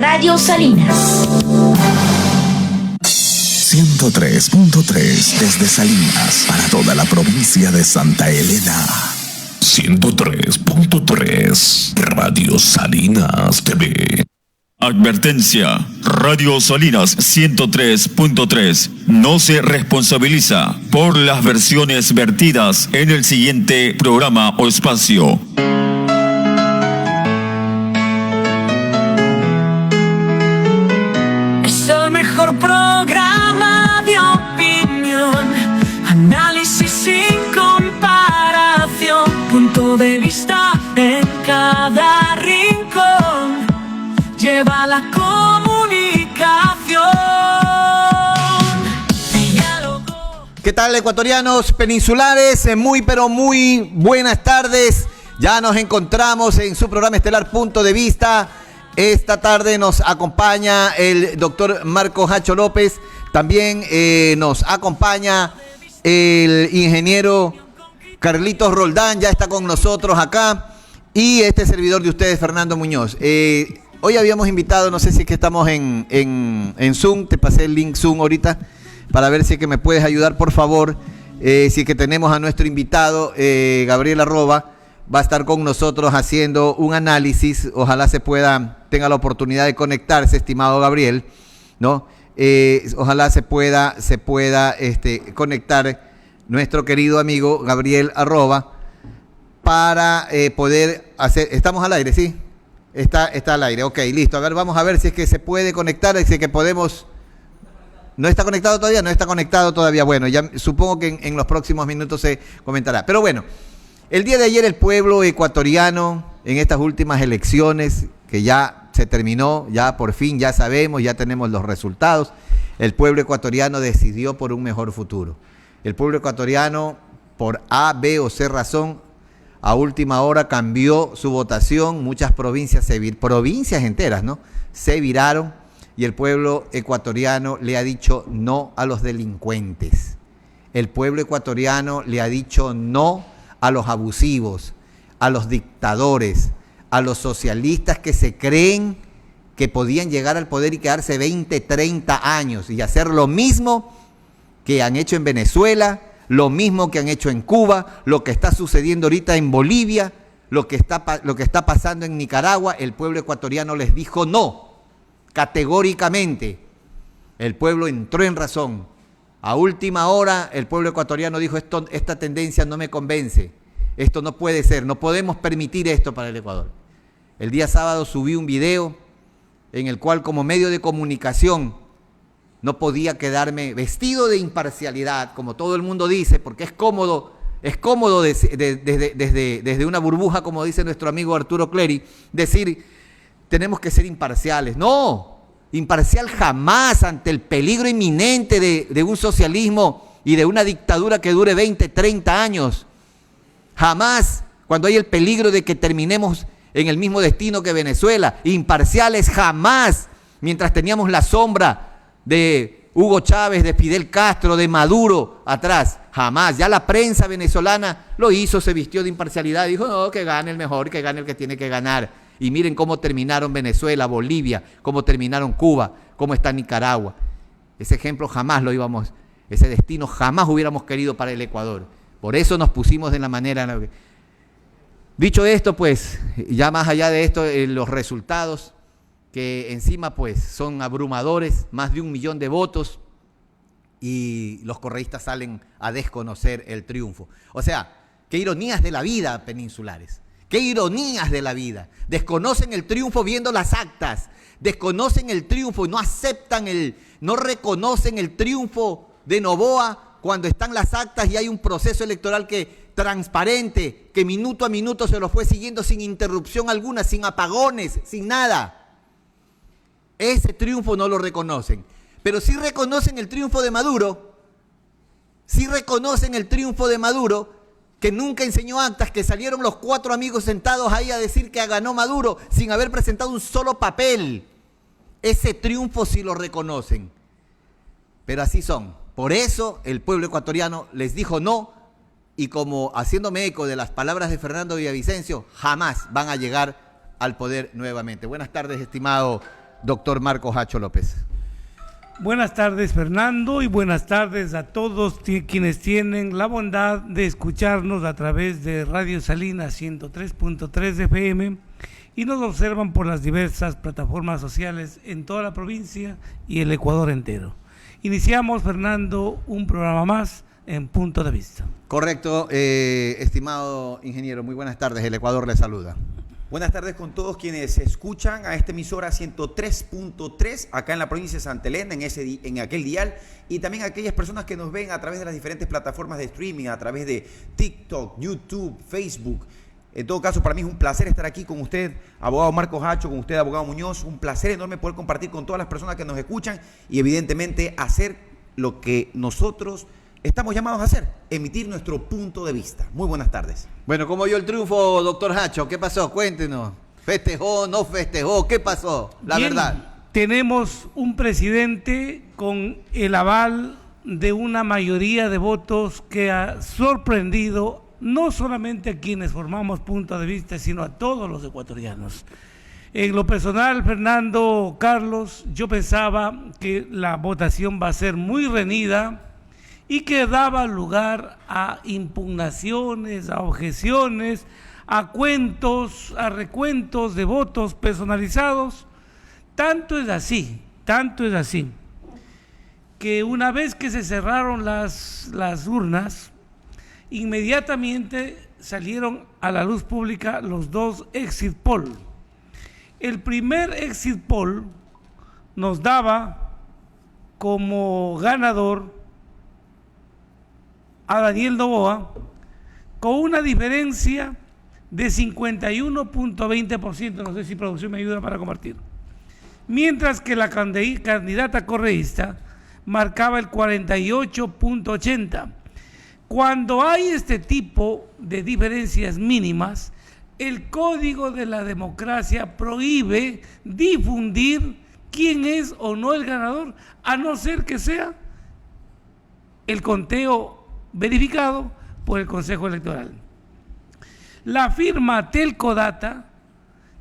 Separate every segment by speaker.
Speaker 1: Radio Salinas.
Speaker 2: 103.3 desde Salinas para toda la provincia de Santa Elena. 103.3 Radio Salinas TV.
Speaker 3: Advertencia, Radio Salinas 103.3 no se responsabiliza por las versiones vertidas en el siguiente programa o espacio.
Speaker 4: Es el mejor programa de opinión, análisis sin comparación, punto de vista en cada rincón. Lleva la comunicación.
Speaker 5: ¿Qué tal, ecuatorianos peninsulares? Muy pero muy buenas tardes. Ya nos encontramos en su programa estelar Punto de Vista. Esta tarde nos acompaña el doctor Marco Hacho López. También nos acompaña el ingeniero Carlitos Roldán. Ya está con nosotros acá. Y este servidor de ustedes, Fernando Muñoz. Hoy habíamos invitado, no sé si es que estamos en Zoom, te pasé el link Zoom ahorita, para ver si es que me puedes ayudar, por favor. Si es que tenemos a nuestro invitado, Gabriel Arroba, va a estar con nosotros haciendo un análisis. Ojalá tenga la oportunidad de conectarse, estimado Gabriel, ¿no? Ojalá se pueda conectar nuestro querido amigo Gabriel Arroba para poder hacer. ¿Estamos al aire, sí? Está al aire, ok, listo. A ver, vamos a ver si es que se puede conectar, si es que podemos. ¿No está conectado todavía? No está conectado todavía. Bueno, ya supongo que en los próximos minutos se comentará. Pero bueno, el día de ayer el pueblo ecuatoriano, en estas últimas elecciones, que ya se terminó, ya por fin, ya sabemos, ya tenemos los resultados, el pueblo ecuatoriano decidió por un mejor futuro. El pueblo ecuatoriano, por A, B o C razón, a última hora cambió su votación. Muchas provincias enteras, ¿no?, se viraron, y el pueblo ecuatoriano le ha dicho no a los delincuentes. El pueblo ecuatoriano le ha dicho no a los abusivos, a los dictadores, a los socialistas que se creen que podían llegar al poder y quedarse 20, 30 años y hacer lo mismo que han hecho en Venezuela, lo mismo que han hecho en Cuba, lo que está sucediendo ahorita en Bolivia, lo que está pasando en Nicaragua. El pueblo ecuatoriano les dijo no, categóricamente. El pueblo entró en razón. A última hora, el pueblo ecuatoriano dijo, esta tendencia no me convence, esto no puede ser, no podemos permitir esto para el Ecuador. El día sábado subí un video en el cual, como medio de comunicación, no podía quedarme vestido de imparcialidad, como todo el mundo dice, porque es cómodo desde una burbuja, como dice nuestro amigo Arturo Clery, decir, tenemos que ser imparciales. No, imparcial jamás ante el peligro inminente de un socialismo y de una dictadura que dure 20, 30 años. Jamás, cuando hay el peligro de que terminemos en el mismo destino que Venezuela. Imparciales jamás, mientras teníamos la sombra de Hugo Chávez, de Fidel Castro, de Maduro atrás. Jamás. Ya la prensa venezolana lo hizo, se vistió de imparcialidad y dijo, no, que gane el mejor, que gane el que tiene que ganar. Y miren cómo terminaron Venezuela, Bolivia, cómo terminaron Cuba, cómo está Nicaragua. Ese ejemplo jamás ese destino jamás hubiéramos querido para el Ecuador. Por eso nos pusimos de la manera en la que. Dicho esto, pues, ya más allá de esto, los resultados, que encima pues son abrumadores, más de 1 millón de votos, y los correístas salen a desconocer el triunfo. O sea, qué ironías de la vida, peninsulares, qué ironías de la vida. Desconocen el triunfo viendo las actas, desconocen el triunfo y no reconocen el triunfo de Noboa cuando están las actas y hay un proceso electoral transparente, que minuto a minuto se lo fue siguiendo sin interrupción alguna, sin apagones, sin nada. Ese triunfo no lo reconocen, pero sí reconocen el triunfo de Maduro, que nunca enseñó actas, que salieron los 4 amigos sentados ahí a decir que ganó Maduro sin haber presentado un solo papel. Ese triunfo sí lo reconocen, pero así son. Por eso el pueblo ecuatoriano les dijo no, y como haciéndome eco de las palabras de Fernando Villavicencio, jamás van a llegar al poder nuevamente. Buenas tardes, estimado doctor Marcos Hacho López.
Speaker 1: Buenas tardes, Fernando, y buenas tardes a todos quienes tienen la bondad de escucharnos a través de Radio Salinas 103.3 FM y nos observan por las diversas plataformas sociales en toda la provincia y el Ecuador entero. Iniciamos, Fernando, un programa más en Punto de Vista.
Speaker 5: Correcto, estimado ingeniero, muy buenas tardes, el Ecuador le saluda.
Speaker 6: Buenas tardes con todos quienes escuchan a esta emisora 103.3 acá en la provincia de Santa Elena, en aquel dial, y también a aquellas personas que nos ven a través de las diferentes plataformas de streaming, a través de TikTok, YouTube, Facebook. En todo caso, para mí es un placer estar aquí con usted, abogado Marcos Hacho, con usted, abogado Muñoz. Un placer enorme poder compartir con todas las personas que nos escuchan y evidentemente hacer lo que nosotros estamos llamados a hacer, emitir nuestro punto de vista. Muy buenas tardes.
Speaker 5: Bueno, ¿cómo vio el triunfo, doctor Hacho? ¿Qué pasó? Cuéntenos. ¿Festejó, no festejó? ¿Qué pasó? La
Speaker 1: Bien,
Speaker 5: verdad.
Speaker 1: Tenemos un presidente con el aval de una mayoría de votos que ha sorprendido no solamente a quienes formamos Punto de Vista, sino a todos los ecuatorianos. En lo personal, Fernando, Carlos, yo pensaba que la votación va a ser muy reñida y que daba lugar a impugnaciones, a objeciones, a cuentos, a recuentos de votos personalizados. Tanto es así, que una vez que se cerraron las urnas, inmediatamente salieron a la luz pública los dos exit poll. El primer exit poll nos daba como ganador a Daniel Noboa con una diferencia de 51.20%, no sé si producción me ayuda para compartir, mientras que la candidata correísta marcaba el 48.80%. Cuando hay este tipo de diferencias mínimas, el Código de la Democracia prohíbe difundir quién es o no el ganador, a no ser que sea el conteo verificado por el Consejo Electoral. La firma Telco Data,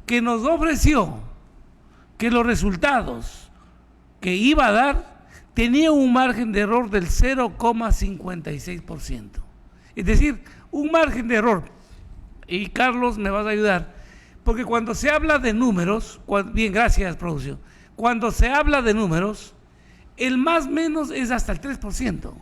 Speaker 1: que nos ofreció que los resultados que iba a dar tenía un margen de error del 0,56%. Es decir, un margen de error. Y Carlos, me vas a ayudar, porque cuando se habla de números, bien, gracias, producción. Cuando se habla de números, el más menos es hasta el 3%.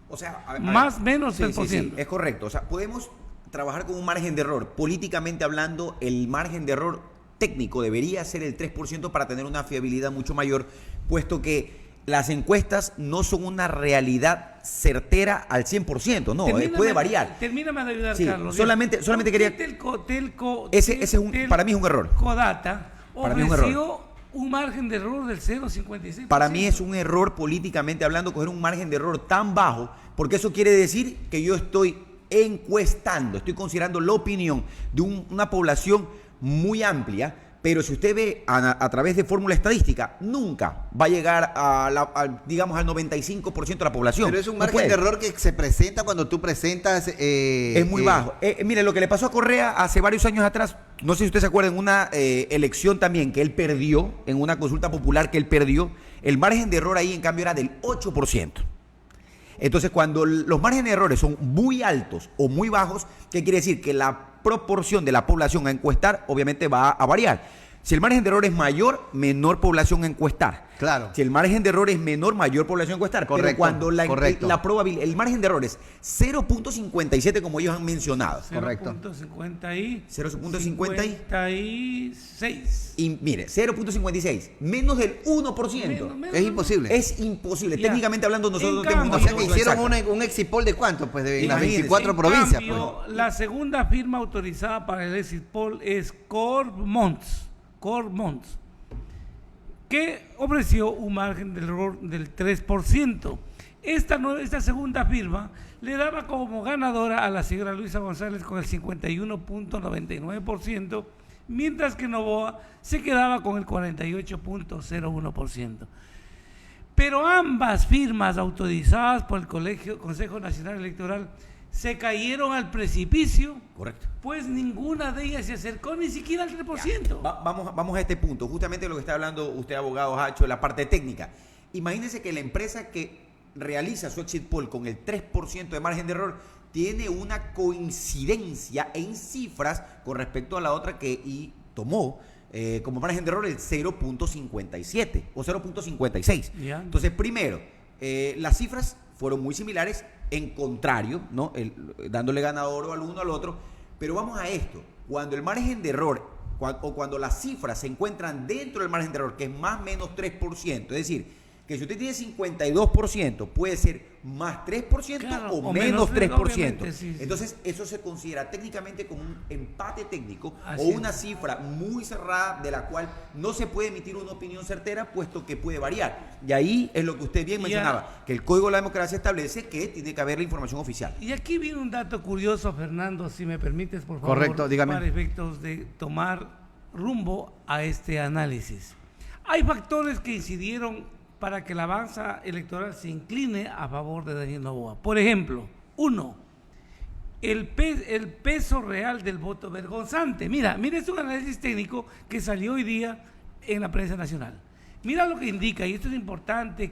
Speaker 6: O sea,
Speaker 1: más menos del por ciento.
Speaker 6: Sí, es correcto. O sea, podemos trabajar con un margen de error. Políticamente hablando, el margen de error técnico debería ser el 3% para tener una fiabilidad mucho mayor, puesto que las encuestas no son una realidad certera al 100%, no, puede variar.
Speaker 1: Termíname de ayudar,
Speaker 6: sí,
Speaker 1: Carlos.
Speaker 6: Solamente quería... Ese es para mí es un error.
Speaker 1: Telco-Data ofreció un margen de error del 0,56%.
Speaker 6: Para mí es un error políticamente hablando coger un margen de error tan bajo, porque eso quiere decir que yo estoy encuestando, estoy considerando la opinión de una población muy amplia, pero si usted ve a través de fórmula estadística, nunca va a llegar digamos al 95% de la población.
Speaker 5: Pero es un margen de error que se presenta cuando tú presentas...
Speaker 6: es muy bajo. Mire, lo que le pasó a Correa hace varios años atrás, no sé si usted se acuerda, en una elección también que él perdió, en una consulta popular que él perdió, el margen de error ahí en cambio era del 8%. Entonces, cuando los márgenes de errores son muy altos o muy bajos, ¿qué quiere decir? Que la proporción de la población a encuestar obviamente va a variar. Si el margen de error es mayor, menor población a encuestar.
Speaker 5: Claro.
Speaker 6: Si el margen de error es menor, mayor población a encuestar.
Speaker 5: Correcto.
Speaker 6: Pero cuando la probabilidad, el margen de error es 0.57, como ellos han mencionado.
Speaker 5: Correcto.
Speaker 1: 0.56.
Speaker 6: Y mire, 0.56, menos del 1%.
Speaker 5: Es imposible.
Speaker 6: Es imposible.
Speaker 1: Ya.
Speaker 6: Técnicamente hablando, nosotros tenemos una
Speaker 5: O sea que
Speaker 6: fórmula
Speaker 5: hicieron
Speaker 6: exacta.
Speaker 5: un exit poll de cuánto, pues de las
Speaker 6: Imagínense.
Speaker 5: 24 provincias.
Speaker 1: Cambio,
Speaker 5: Pues.
Speaker 1: la segunda firma autorizada para el exit poll es Cormonts, que ofreció un margen de error del 3%. Esta segunda firma le daba como ganadora a la señora Luisa González con el 51.99%, mientras que Noboa se quedaba con el 48.01%. Pero ambas firmas autorizadas por el Consejo Nacional Electoral se cayeron al precipicio,
Speaker 6: Correcto.
Speaker 1: pues ninguna de ellas se acercó ni siquiera al 3%.
Speaker 6: Vamos a este punto, justamente lo que está hablando usted, abogado Hacho, la parte técnica. Imagínense que la empresa que realiza su exit poll con el 3% de margen de error tiene una coincidencia en cifras con respecto a la otra que tomó como margen de error el 0.57 o 0.56.
Speaker 1: Ya.
Speaker 6: Entonces, primero, las cifras fueron muy similares, en contrario, ¿no? Dándole ganador al uno al otro. Pero vamos a esto, cuando el margen de error o cuando las cifras se encuentran dentro del margen de error, que es más o menos 3%, es decir, que si usted tiene 52%, puede ser más 3%
Speaker 1: Claro,
Speaker 6: o
Speaker 1: o
Speaker 6: menos
Speaker 1: menos
Speaker 6: 3%.
Speaker 1: obviamente, sí.
Speaker 6: Entonces, eso se considera técnicamente como un empate técnico
Speaker 1: Así
Speaker 6: o una
Speaker 1: es.
Speaker 6: cifra muy cerrada de la cual no se puede emitir una opinión certera, puesto que puede variar. Y ahí es lo que usted bien mencionaba, que el Código de la Democracia establece que tiene que haber la información oficial.
Speaker 1: Y aquí viene un dato curioso, Fernando, si me permites, por favor.
Speaker 5: Correcto, dígame.
Speaker 1: Para efectos de tomar rumbo a este análisis. Hay factores que incidieron para que la balanza electoral se incline a favor de Daniel Noboa. Por ejemplo, 1, el peso real del voto vergonzante. Mira, es un análisis técnico que salió hoy día en la prensa nacional. Mira lo que indica, y esto es importante,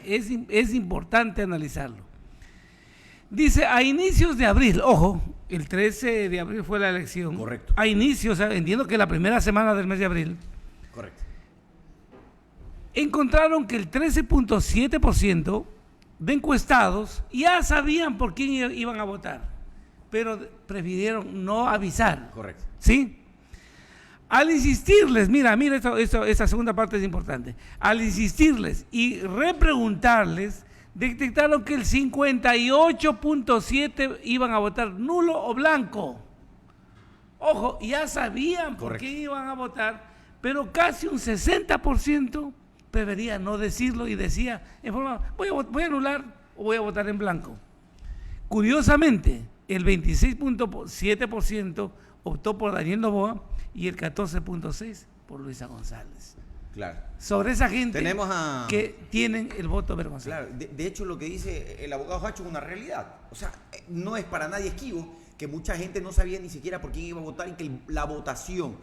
Speaker 1: es importante analizarlo. Dice, a inicios de abril, ojo, el 13 de abril fue la elección.
Speaker 6: Correcto.
Speaker 1: A inicios, entiendo que la primera semana del mes de abril,
Speaker 6: Correcto.
Speaker 1: encontraron que el 13.7% de encuestados ya sabían por quién iban a votar, pero prefirieron no avisar.
Speaker 6: Correcto.
Speaker 1: ¿Sí? Al insistirles, mira, esta segunda parte es importante. Al insistirles y repreguntarles, detectaron que el 58.7% iban a votar nulo o blanco. Ojo, ya sabían por
Speaker 6: Correcto.
Speaker 1: qué iban a votar, pero casi un 60% prefería no decirlo y decía en forma, voy a anular o voy a votar en blanco. Curiosamente, el 26.7% optó por Daniel Noboa y el 14.6% por Luisa González.
Speaker 6: Claro.
Speaker 1: Sobre esa gente
Speaker 5: Tenemos a-
Speaker 1: que tienen el voto vergonzoso.
Speaker 6: Claro, de hecho lo que dice el abogado Hacho es una realidad. O sea, no es para nadie esquivo que mucha gente no sabía ni siquiera por quién iba a votar y que la votación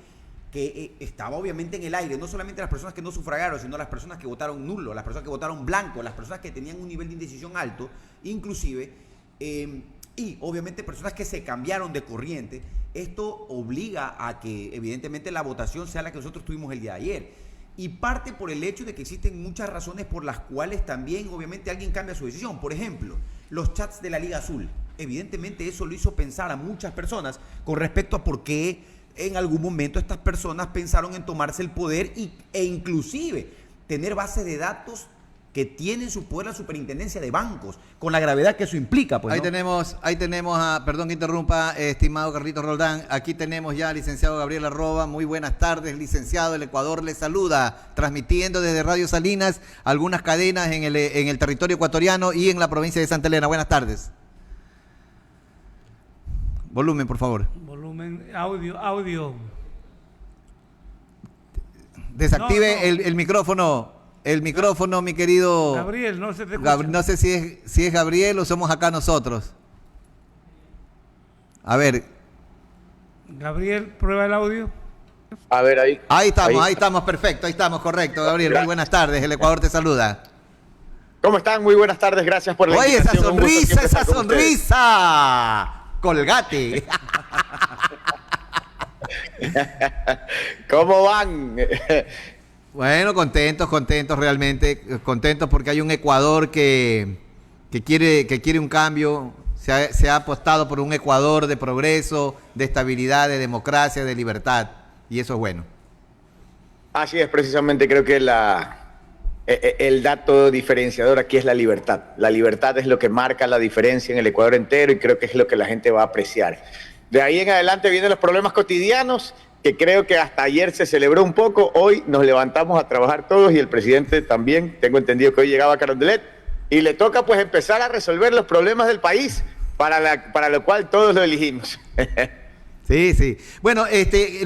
Speaker 6: que estaba obviamente en el aire, no solamente las personas que no sufragaron, sino las personas que votaron nulo, las personas que votaron blanco, las personas que tenían un nivel de indecisión alto, inclusive, y obviamente personas que se cambiaron de corriente. Esto obliga a que evidentemente la votación sea la que nosotros tuvimos el día de ayer. Y parte por el hecho de que existen muchas razones por las cuales también obviamente alguien cambia su decisión. Por ejemplo, los chats de la Liga Azul. Evidentemente eso lo hizo pensar a muchas personas con respecto a por qué en algún momento estas personas pensaron en tomarse el poder e inclusive tener bases de datos que tienen su poder la superintendencia de bancos, con la gravedad que eso implica. Pues,
Speaker 5: Ahí
Speaker 6: ¿no?
Speaker 5: tenemos a, perdón que interrumpa, estimado Carlitos Roldán, aquí tenemos ya al licenciado Gabriel Arroba. Muy buenas tardes, licenciado, el Ecuador le saluda, transmitiendo desde Radio Salinas algunas cadenas en el territorio ecuatoriano y en la provincia de Santa Elena. Buenas tardes. Volumen, por favor.
Speaker 1: Volumen, audio.
Speaker 5: Desactive
Speaker 1: No.
Speaker 5: El micrófono. El micrófono, mi querido
Speaker 1: Gabriel, no se te escucha.
Speaker 5: No sé si es Gabriel o somos acá nosotros. A ver,
Speaker 1: Gabriel, prueba el audio.
Speaker 7: A ver, ahí.
Speaker 5: ahí estamos, perfecto, ahí estamos, correcto, Gabriel. Muy buenas tardes, el Ecuador te saluda.
Speaker 7: ¿Cómo están? Muy buenas tarres, gracias por la
Speaker 5: Oye, esa
Speaker 7: invitación. Un gusto
Speaker 5: sonrisa,
Speaker 7: siempre
Speaker 5: esa
Speaker 7: estar con ustedes.
Speaker 5: sonrisa. Colgate.
Speaker 7: ¿Cómo van?
Speaker 5: Bueno, contentos realmente, contentos porque hay un Ecuador que quiere un cambio, se ha apostado por un Ecuador de progreso, de estabilidad, de democracia, de libertad, y eso es bueno.
Speaker 7: Así es, precisamente creo que el dato diferenciador aquí es la libertad. La libertad es lo que marca la diferencia en el Ecuador entero y creo que es lo que la gente va a apreciar. De ahí en adelante vienen los problemas cotidianos, que creo que hasta ayer se celebró un poco. Hoy nos levantamos a trabajar todos y el presidente también, tengo entendido que hoy llegaba a Carondelet, y le toca pues empezar a resolver los problemas del país, para lo cual todos lo elegimos.
Speaker 5: Sí. Bueno,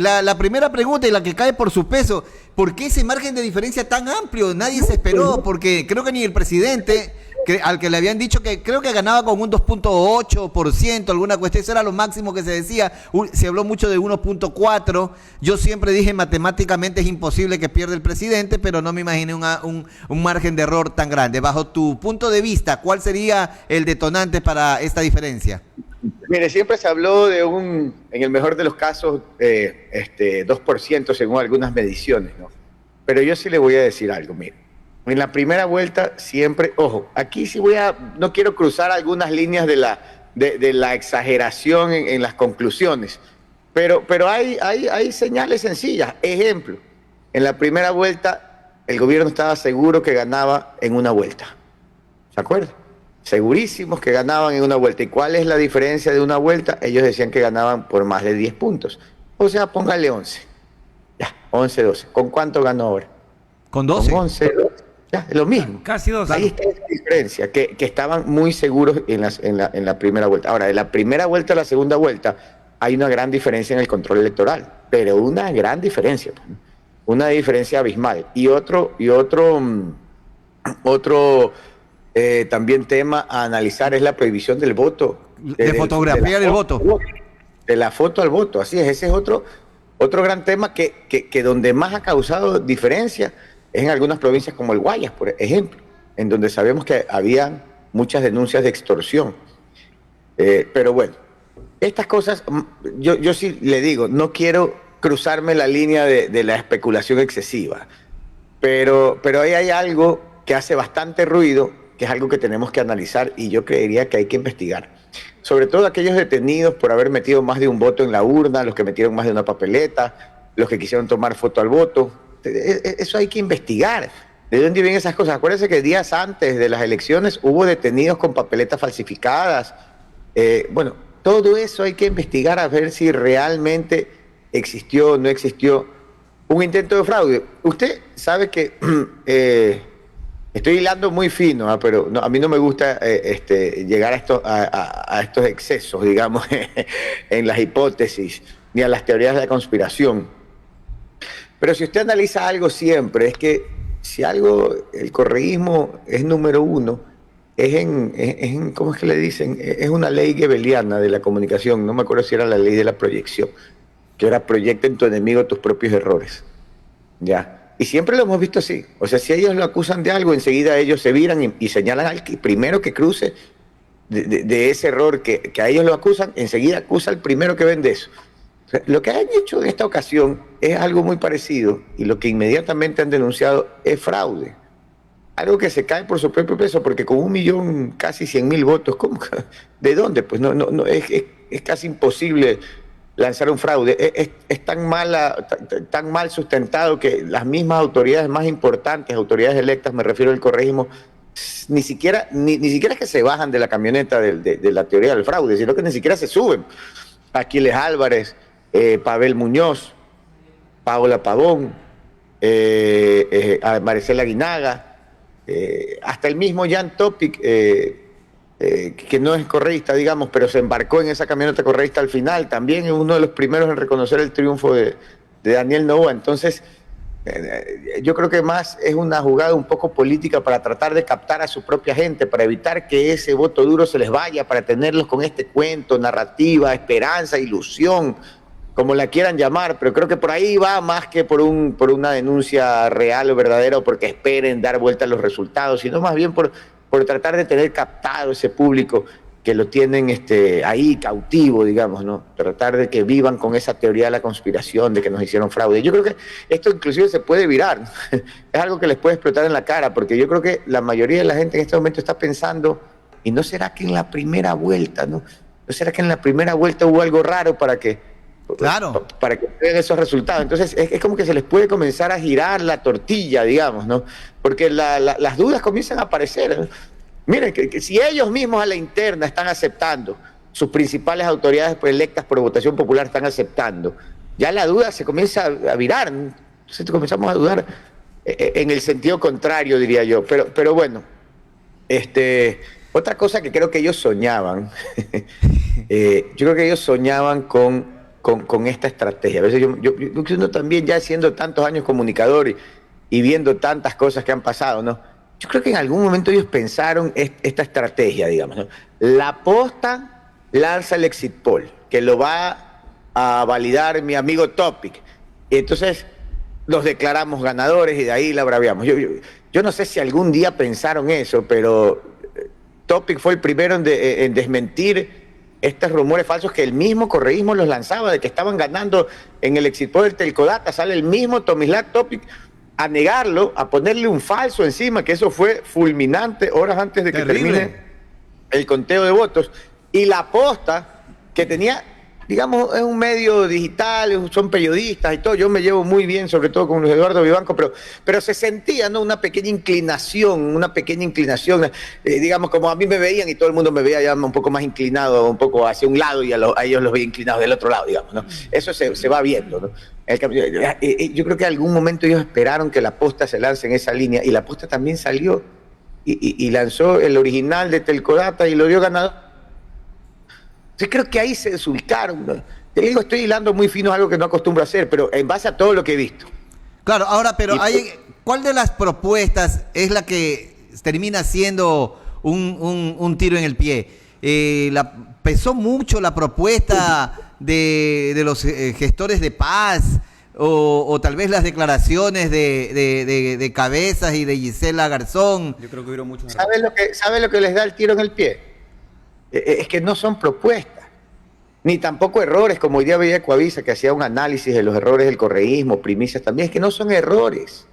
Speaker 5: la primera pregunta y la que cae por su peso, ¿por qué ese margen de diferencia tan amplio? Nadie se esperó, porque creo que ni el presidente al que le habían dicho que creo que ganaba con un 2.8%, alguna cuestión, eso era lo máximo que se decía. Se habló mucho de 1.4. Yo siempre dije matemáticamente es imposible que pierda el presidente, pero no me imaginé un margen de error tan grande. Bajo tu punto de vista, ¿cuál sería el detonante para esta diferencia?
Speaker 7: Mire, siempre se habló de en el mejor de los casos, 2% según algunas mediciones, ¿no? Pero yo sí le voy a decir algo, mire. En la primera vuelta siempre, ojo, aquí sí no quiero cruzar algunas líneas de la exageración en las conclusiones, pero hay señales sencillas. Ejemplo, en la primera vuelta el gobierno estaba seguro que ganaba en una vuelta. ¿Se acuerdan? Segurísimos que ganaban en una vuelta. ¿Y cuál es la diferencia de una vuelta? Ellos decían que ganaban por más de 10 puntos. O sea, póngale 11. Ya, 11, 12. ¿Con cuánto ganó ahora?
Speaker 5: Con 12.
Speaker 7: Con 11, 12. Ya, es lo mismo.
Speaker 1: Casi 12.
Speaker 7: Ahí está la diferencia, que estaban muy seguros en la primera vuelta. Ahora, de la primera vuelta a la segunda vuelta, hay una gran diferencia en el control electoral. Pero una gran diferencia. Una diferencia abismal. Y otro también tema a analizar es la prohibición del voto.
Speaker 5: De fotografiar el voto.
Speaker 7: De la foto al voto, así es. Ese es otro gran tema que donde más ha causado diferencia es en algunas provincias como el Guayas, por ejemplo, en donde sabemos que había muchas denuncias de extorsión. Pero bueno, estas cosas, yo sí le digo, no quiero cruzarme la línea de la especulación excesiva, pero ahí hay algo que hace bastante ruido, que es algo que tenemos que analizar y yo creería que hay que investigar. Sobre todo aquellos detenidos por haber metido más de un voto en la urna, los que metieron más de una papeleta, los que quisieron tomar foto al voto. Eso hay que investigar. ¿De dónde vienen esas cosas? Acuérdense que días antes de las elecciones hubo detenidos con papeletas falsificadas. Bueno, todo eso hay que investigar a ver si realmente existió o no existió un intento de fraude. Usted sabe que estoy hilando muy fino, pero a mí no me gusta llegar a estos excesos, digamos, en las hipótesis, ni a las teorías de la conspiración. Pero si usted analiza algo siempre, es que si algo, el correísmo es número uno, ¿cómo es que le dicen? Es una ley gebeliana de la comunicación, no me acuerdo si era la ley de la proyección, que era proyecta en tu enemigo tus propios errores, ¿ya? Y siempre lo hemos visto así. O sea, si ellos lo acusan de algo, enseguida ellos se viran y señalan al primero que cruce de ese error que a ellos lo acusan, enseguida acusa al primero que vende eso. O sea, lo que han hecho en esta ocasión es algo muy parecido y lo que inmediatamente han denunciado es fraude. Algo que se cae por su propio peso, porque con 1.000.000, casi 100.000 votos, ¿cómo? ¿De dónde? Pues no es casi imposible lanzar un fraude. Es tan mal sustentado que las mismas autoridades más importantes, autoridades electas, me refiero al correísmo, ni siquiera es que se bajan de la camioneta de la teoría del fraude, sino que ni siquiera se suben. Aquiles Álvarez, Pavel Muñoz, Paola Pavón, Maricela Guinaga, hasta el mismo Jan Topic, que no es correísta, digamos, pero se embarcó en esa camioneta correísta al final, también es uno de los primeros en reconocer el triunfo de Daniel Noboa. Entonces, yo creo que más es una jugada un poco política para tratar de captar a su propia gente, para evitar que ese voto duro se les vaya, para tenerlos con este cuento, narrativa, esperanza, ilusión, como la quieran llamar, pero creo que por ahí va más que por una denuncia real o verdadera o porque esperen dar vuelta a los resultados, sino más bien por tratar de tener captado ese público que lo tienen ahí cautivo, digamos, ¿no? Tratar de que vivan con esa teoría de la conspiración, de que nos hicieron fraude. Yo creo que esto inclusive se puede virar, es algo que les puede explotar en la cara, porque yo creo que la mayoría de la gente en este momento está pensando, ¿y no será que en la primera vuelta, no será que en la primera vuelta hubo algo raro para que vean esos resultados? Entonces es como que se les puede comenzar a girar la tortilla, digamos, ¿no? Porque las dudas comienzan a aparecer, ¿no? Miren, que si ellos mismos a la interna están aceptando, sus principales autoridades electas por votación popular están aceptando, ya la duda se comienza a virar, ¿no? Entonces comenzamos a dudar en el sentido contrario, diría yo. Pero bueno, otra cosa que creo que ellos soñaban, yo creo que ellos soñaban con esta estrategia. A veces yo también, ya siendo tantos años comunicador y viendo tantas cosas que han pasado, ¿no? yo creo que en algún momento ellos pensaron esta estrategia, digamos, ¿no? La Posta lanza el exit poll, que lo va a validar mi amigo Topic. Y entonces los declaramos ganadores y de ahí la braviamos. Yo no sé si algún día pensaron eso, pero Topic fue el primero en desmentir estos rumores falsos que el mismo correísmo los lanzaba, de que estaban ganando en el exit poll del Telcodata. Sale el mismo Tomislav Topic a negarlo, a ponerle un falso encima, que eso fue fulminante horas antes de que termine el conteo de votos. Y la Posta, que tenía, digamos, es un medio digital, son periodistas y todo, yo me llevo muy bien, sobre todo con Luis Eduardo Vivanco, pero se sentía, ¿no?, una pequeña inclinación, digamos, como a mí me veían y todo el mundo me veía ya un poco más inclinado, un poco hacia un lado, y a ellos los veía inclinados del otro lado, digamos, ¿no? Eso se va viendo, ¿no? Yo creo que en algún momento ellos esperaron que la Posta se lance en esa línea, y la Posta también salió y lanzó el original de Telcodata y lo dio ganador. Yo creo que ahí se desubicaron, ¿no? Te digo, estoy hilando muy fino, algo que no acostumbro a hacer, pero en base a todo lo que he visto.
Speaker 5: Claro, ahora, pero ¿cuál de las propuestas es la que termina siendo un tiro en el pie? ¿Pesó mucho la propuesta de los gestores de paz? O tal vez las declaraciones de Cabezas y de Gisela Garzón.
Speaker 6: Yo creo que hubo muchos.
Speaker 7: ¿Sabe lo que les da el tiro en el pie? Es que no son propuestas, ni tampoco errores, como hoy día veía Coavisa, que hacía un análisis de los errores del correísmo, primicias también. Es que no son errores,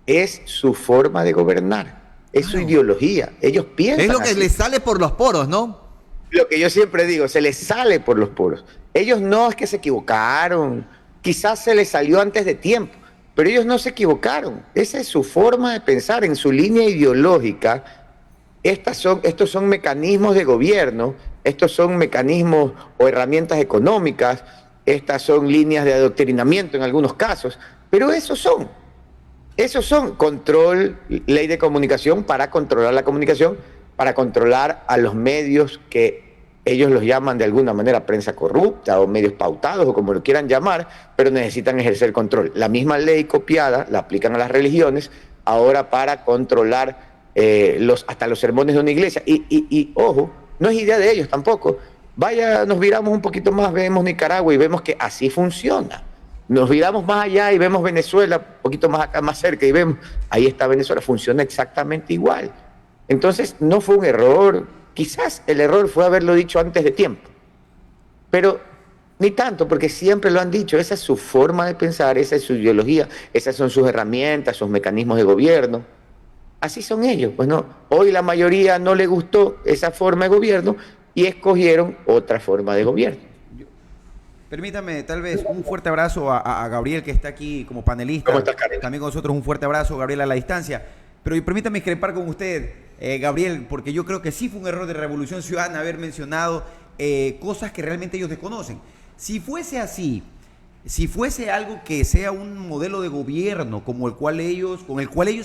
Speaker 7: es su forma de gobernar, es su ideología. Ellos piensan
Speaker 5: es lo que
Speaker 7: así.
Speaker 5: les sale por los poros, ¿no?
Speaker 7: Lo que yo siempre digo, se les sale por los poros. Ellos no es que se equivocaron, quizás se les salió antes de tiempo, pero ellos no se equivocaron. Esa es su forma de pensar, en su línea ideológica. Estos son mecanismos de gobierno, estos son mecanismos o herramientas económicas, estas son líneas de adoctrinamiento en algunos casos, pero esos son control, ley de comunicación para controlar la comunicación, para controlar a los medios que ellos los llaman de alguna manera prensa corrupta o medios pautados o como lo quieran llamar, pero necesitan ejercer control. La misma ley copiada la aplican a las religiones ahora para controlar hasta los sermones de una iglesia. Y ojo, no es idea de ellos tampoco. Vaya, nos viramos un poquito más, vemos Nicaragua y vemos que así funciona. Nos viramos más allá y vemos Venezuela, un poquito más acá, más cerca, y vemos, ahí está Venezuela, funciona exactamente igual. Entonces, no fue un error. Quizás el error fue haberlo dicho antes de tiempo, pero ni tanto, porque siempre lo han dicho. Esa es su forma de pensar, esa es su ideología, esas son sus herramientas, sus mecanismos de gobierno. Así son ellos. Pues no, hoy la mayoría no le gustó esa forma de gobierno y escogieron otra forma de gobierno.
Speaker 6: Permítame, tal vez, un fuerte abrazo a Gabriel, que está aquí como panelista.
Speaker 7: ¿Cómo estás, Karen?
Speaker 6: También con nosotros un fuerte abrazo, Gabriel, a la distancia. Pero permítame discrepar con usted, Gabriel, porque yo creo que sí fue un error de Revolución Ciudadana haber mencionado cosas que realmente ellos desconocen. Si fuese así, si fuese algo que sea un modelo de gobierno con el cual ellos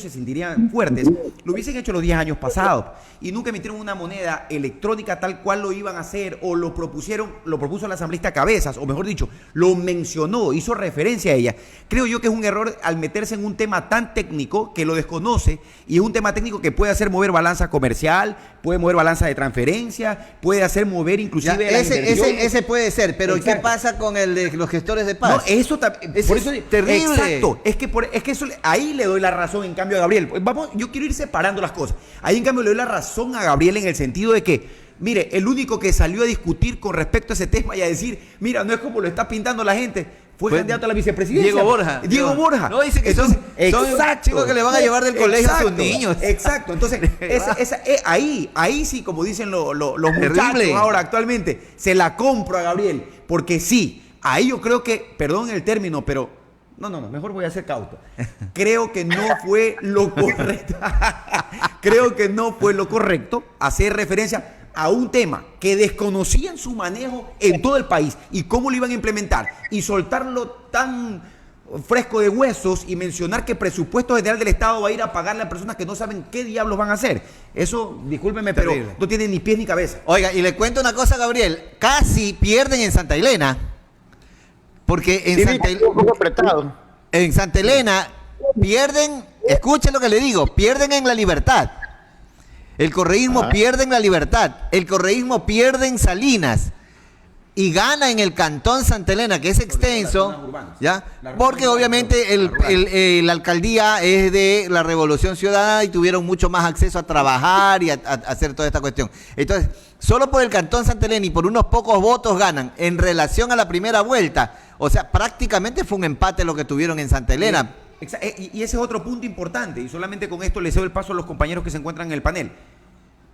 Speaker 6: se sentirían fuertes, lo hubiesen hecho los 10 años pasados y nunca emitieron una moneda electrónica tal cual lo iban a hacer, o lo propuso el asambleísta Cabezas, o mejor dicho, lo mencionó, hizo referencia a ella. Creo yo que es un error al meterse en un tema tan técnico que lo desconoce, y es un tema técnico que puede hacer mover balanza comercial, puede mover balanza de transferencia, puede hacer mover inclusive
Speaker 5: Ya, ese puede ser, pero exacto. ¿Qué pasa con el de los gestores de paz?
Speaker 6: No, eso también. Por eso
Speaker 5: es terrible.
Speaker 6: Exacto. Es que eso, ahí le doy la razón, en cambio, a Gabriel. Yo quiero ir separando las cosas. Ahí, en cambio, le doy la razón a Gabriel en el sentido de que, mire, el único que salió a discutir con respecto a ese tema y a decir, mira, no es como lo está pintando la gente, fue candidato a la vicepresidencia. Diego Borja.
Speaker 5: No, dice que son chicos que le van a llevar del colegio a sus niños.
Speaker 6: Exacto. Entonces, ahí sí, como dicen los muchachos ahora actualmente, se la compro a Gabriel, porque sí. Ahí yo creo que, perdón el término, pero no, mejor voy a ser cauto. Creo que no fue lo correcto. Creo que no fue lo correcto hacer referencia a un tema que desconocían su manejo en todo el país y cómo lo iban a implementar, y soltarlo tan fresco de huesos y mencionar que el presupuesto general del Estado va a ir a pagarle a personas que no saben qué diablos van a hacer. Eso, discúlpeme, terrible, pero no tiene ni pies ni cabeza.
Speaker 5: Oiga, y le cuento una cosa, Gabriel. Casi pierden en Santa Elena. Porque en Santa Elena pierden escuchen lo que le digo, pierden en La Libertad. El correísmo pierde en La Libertad. El correísmo pierde en Salinas. Y gana en el Cantón Santa Elena, que es extenso, ¿ya? Porque obviamente la alcaldía es de la Revolución Ciudadana y tuvieron mucho más acceso a trabajar y a hacer toda esta cuestión. Entonces, solo por el Cantón Santa Elena y por unos pocos votos ganan en relación a la primera vuelta. O sea, prácticamente fue un empate lo que tuvieron en Santa Elena.
Speaker 6: Y ese es otro punto importante, y solamente con esto le cedo el paso a los compañeros que se encuentran en el panel.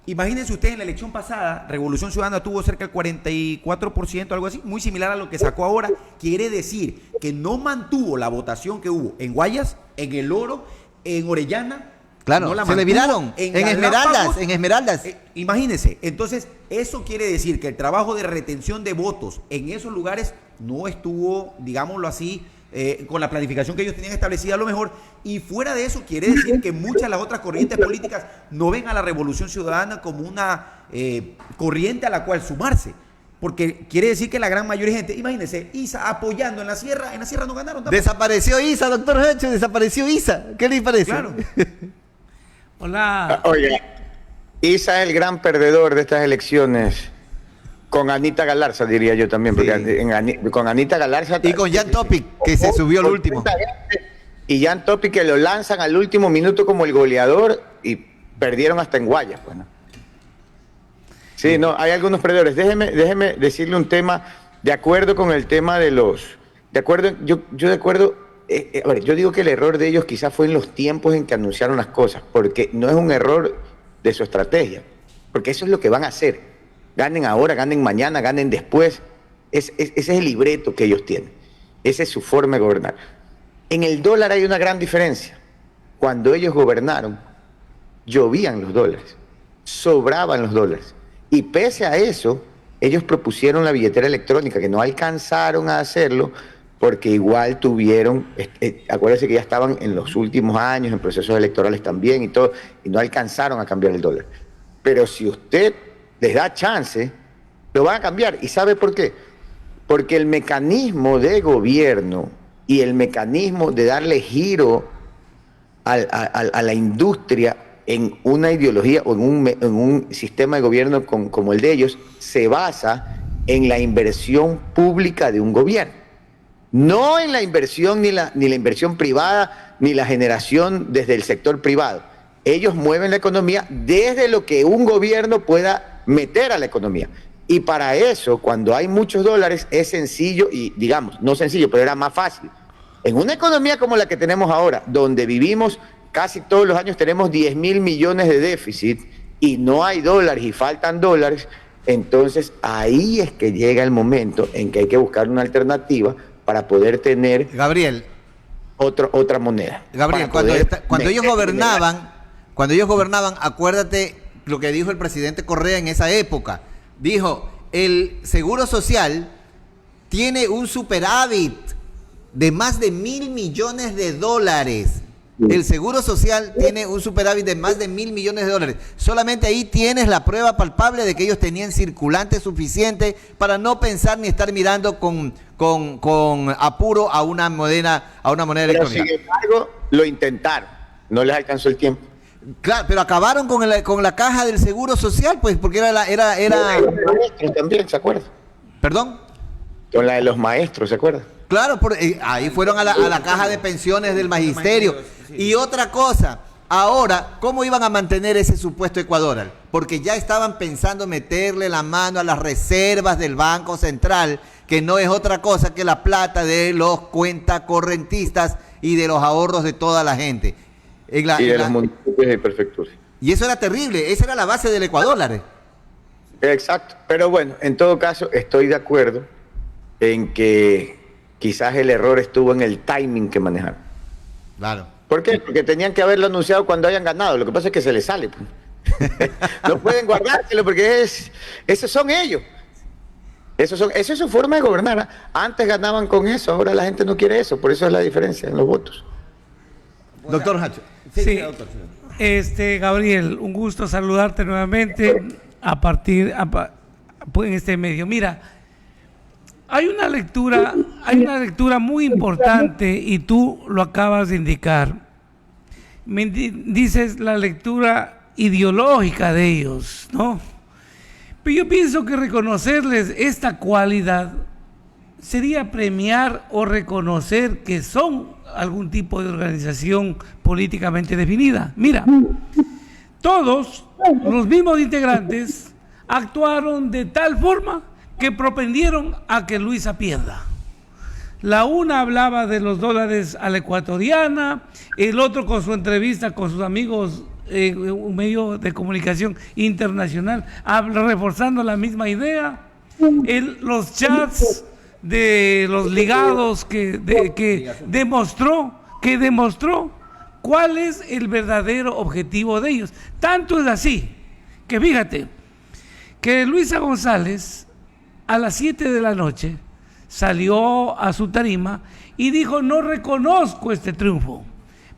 Speaker 6: Imagínense ustedes, en la elección pasada, Revolución Ciudadana tuvo cerca del 44%, algo así, muy similar a lo que sacó ahora. Quiere decir que no mantuvo la votación que hubo en Guayas, en El Oro, en Orellana.
Speaker 5: Claro,
Speaker 6: no la
Speaker 5: se le viraron en Esmeraldas.
Speaker 6: Imagínense, entonces eso quiere decir que el trabajo de retención de votos en esos lugares no estuvo, digámoslo así, con la planificación que ellos tenían establecida a lo mejor, y fuera de eso quiere decir que muchas de las otras corrientes políticas no ven a la Revolución Ciudadana como una corriente a la cual sumarse, porque quiere decir que la gran mayoría de gente, imagínense, ISA apoyando en la sierra no ganaron tampoco.
Speaker 5: Desapareció ISA, doctor Hacho, desapareció ISA. ¿Qué le parece?
Speaker 6: Claro.
Speaker 1: Hola.
Speaker 7: Oye, Isa es el gran perdedor de estas elecciones. Con Anita Galarza, diría yo también, porque con Anita Galarza...
Speaker 5: Y con Jan Topic, que se subió al último.
Speaker 7: Y Jan Topic, que lo lanzan al último minuto como el goleador y perdieron hasta en Guayas, pues, ¿no? Sí, no, hay algunos perdedores. Déjeme decirle un tema, de acuerdo con el tema de los... De acuerdo, yo digo que el error de ellos quizás fue en los tiempos en que anunciaron las cosas, porque no es un error de su estrategia, porque eso es lo que van a hacer. Ganen ahora, ganen mañana, ganen después. Ese es el libreto que ellos tienen. Esa es su forma de gobernar. En el dólar hay una gran diferencia. Cuando ellos gobernaron, llovían los dólares, sobraban los dólares. Y pese a eso, ellos propusieron la billetera electrónica, que no alcanzaron a hacerlo, porque igual tuvieron, acuérdense que ya estaban en los últimos años, en procesos electorales también y todo, y no alcanzaron a cambiar el dólar. Pero si usted les da chance, lo van a cambiar. ¿Y sabe por qué? Porque el mecanismo de gobierno y el mecanismo de darle giro a la industria en una ideología o en un sistema de gobierno como el de ellos, se basa en la inversión pública de un gobierno. No en la inversión ni la inversión privada, ni la generación desde el sector privado. Ellos mueven la economía desde lo que un gobierno pueda meter a la economía. Y para eso, cuando hay muchos dólares, es sencillo, y digamos, no sencillo, pero era más fácil. En una economía como la que tenemos ahora, donde vivimos casi todos los años, tenemos 10.000 millones de déficit y no hay dólares y faltan dólares, entonces ahí es que llega el momento en que hay que buscar una alternativa para poder tener,
Speaker 5: Gabriel,
Speaker 7: otra moneda.
Speaker 5: Gabriel, cuando ellos gobernaban, acuérdate lo que dijo el presidente Correa en esa época. Dijo, el Seguro Social tiene un superávit de más de $1.000 millones. El Seguro Social tiene un superávit de más de $1.000 millones. Solamente ahí tienes la prueba palpable de que ellos tenían circulante suficiente para no pensar ni estar mirando con apuro a una moneda electrónica.
Speaker 7: Pero sin embargo, lo intentaron, no les alcanzó el tiempo.
Speaker 5: Claro, pero acabaron con la caja del Seguro Social, pues, porque era...
Speaker 7: Los maestros también, ¿se acuerdan?
Speaker 5: ¿Perdón?
Speaker 7: Con la de los maestros, ¿se acuerdan?
Speaker 5: Claro, ahí fueron a la caja de pensiones del magisterio. Y otra cosa, ahora, ¿cómo iban a mantener ese supuesto Ecuador? Porque ya estaban pensando meterle la mano a las reservas del Banco Central, que no es otra cosa que la plata de los cuentacorrentistas y de los ahorros de toda la gente.
Speaker 7: Y de los municipios y prefecturas.
Speaker 5: Y eso era terrible, esa era la base del Ecuador.
Speaker 7: Exacto, pero bueno, en todo caso estoy de acuerdo en que quizás el error estuvo en el timing que manejaron.
Speaker 5: Claro.
Speaker 7: ¿Por qué? Porque tenían que haberlo anunciado cuando hayan ganado, lo que pasa es que se les sale. No pueden guardárselo porque esos son ellos. Esa es su forma de gobernar. Antes ganaban con eso, ahora la gente no quiere eso, por eso es la diferencia en los votos.
Speaker 5: Doctor Hacho.
Speaker 1: Sí, Gabriel, un gusto saludarte nuevamente en este medio. Mira, hay una lectura muy importante y tú lo acabas de indicar, dices la lectura ideológica de ellos, ¿no? Pero yo pienso que reconocerles esta cualidad sería premiar o reconocer que son algún tipo de organización políticamente definida. Mira, todos los mismos integrantes actuaron de tal forma que propendieron a que Luisa pierda. La una hablaba de los dólares a la ecuatoriana, el otro con su entrevista con sus amigos un medio de comunicación internacional, reforzando la misma idea. Los chats de los ligados que demostró cuál es el verdadero objetivo de ellos. Tanto es así que fíjate que Luisa González a las 7 de la noche salió a su tarima y dijo: no reconozco este triunfo.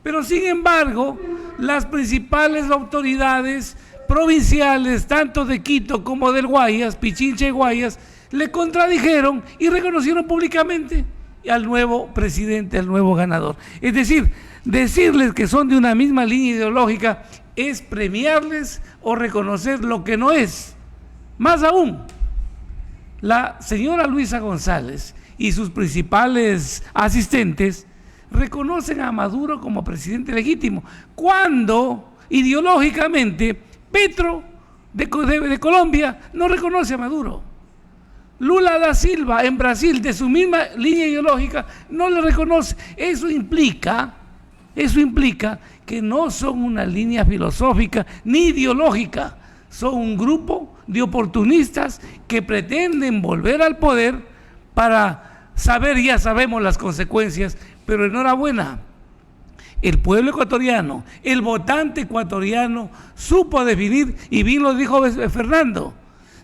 Speaker 1: Pero sin embargo, las principales autoridades provinciales, tanto de Quito como del Guayas, Pichincha y Guayas, le contradijeron y reconocieron públicamente al nuevo presidente, al nuevo ganador. Es decir, decirles que son de una misma línea ideológica es premiarles o reconocer lo que no es. Más aún, la señora Luisa González y sus principales asistentes reconocen a Maduro como presidente legítimo, cuando ideológicamente Petro de Colombia no reconoce a Maduro. Lula da Silva en Brasil, de su misma línea ideológica, no le reconoce. Eso implica que no son una línea filosófica ni ideológica, son un grupo de oportunistas que pretenden volver al poder para saber, ya sabemos las consecuencias, pero enhorabuena, el pueblo ecuatoriano, el votante ecuatoriano supo definir, y bien lo dijo Fernando,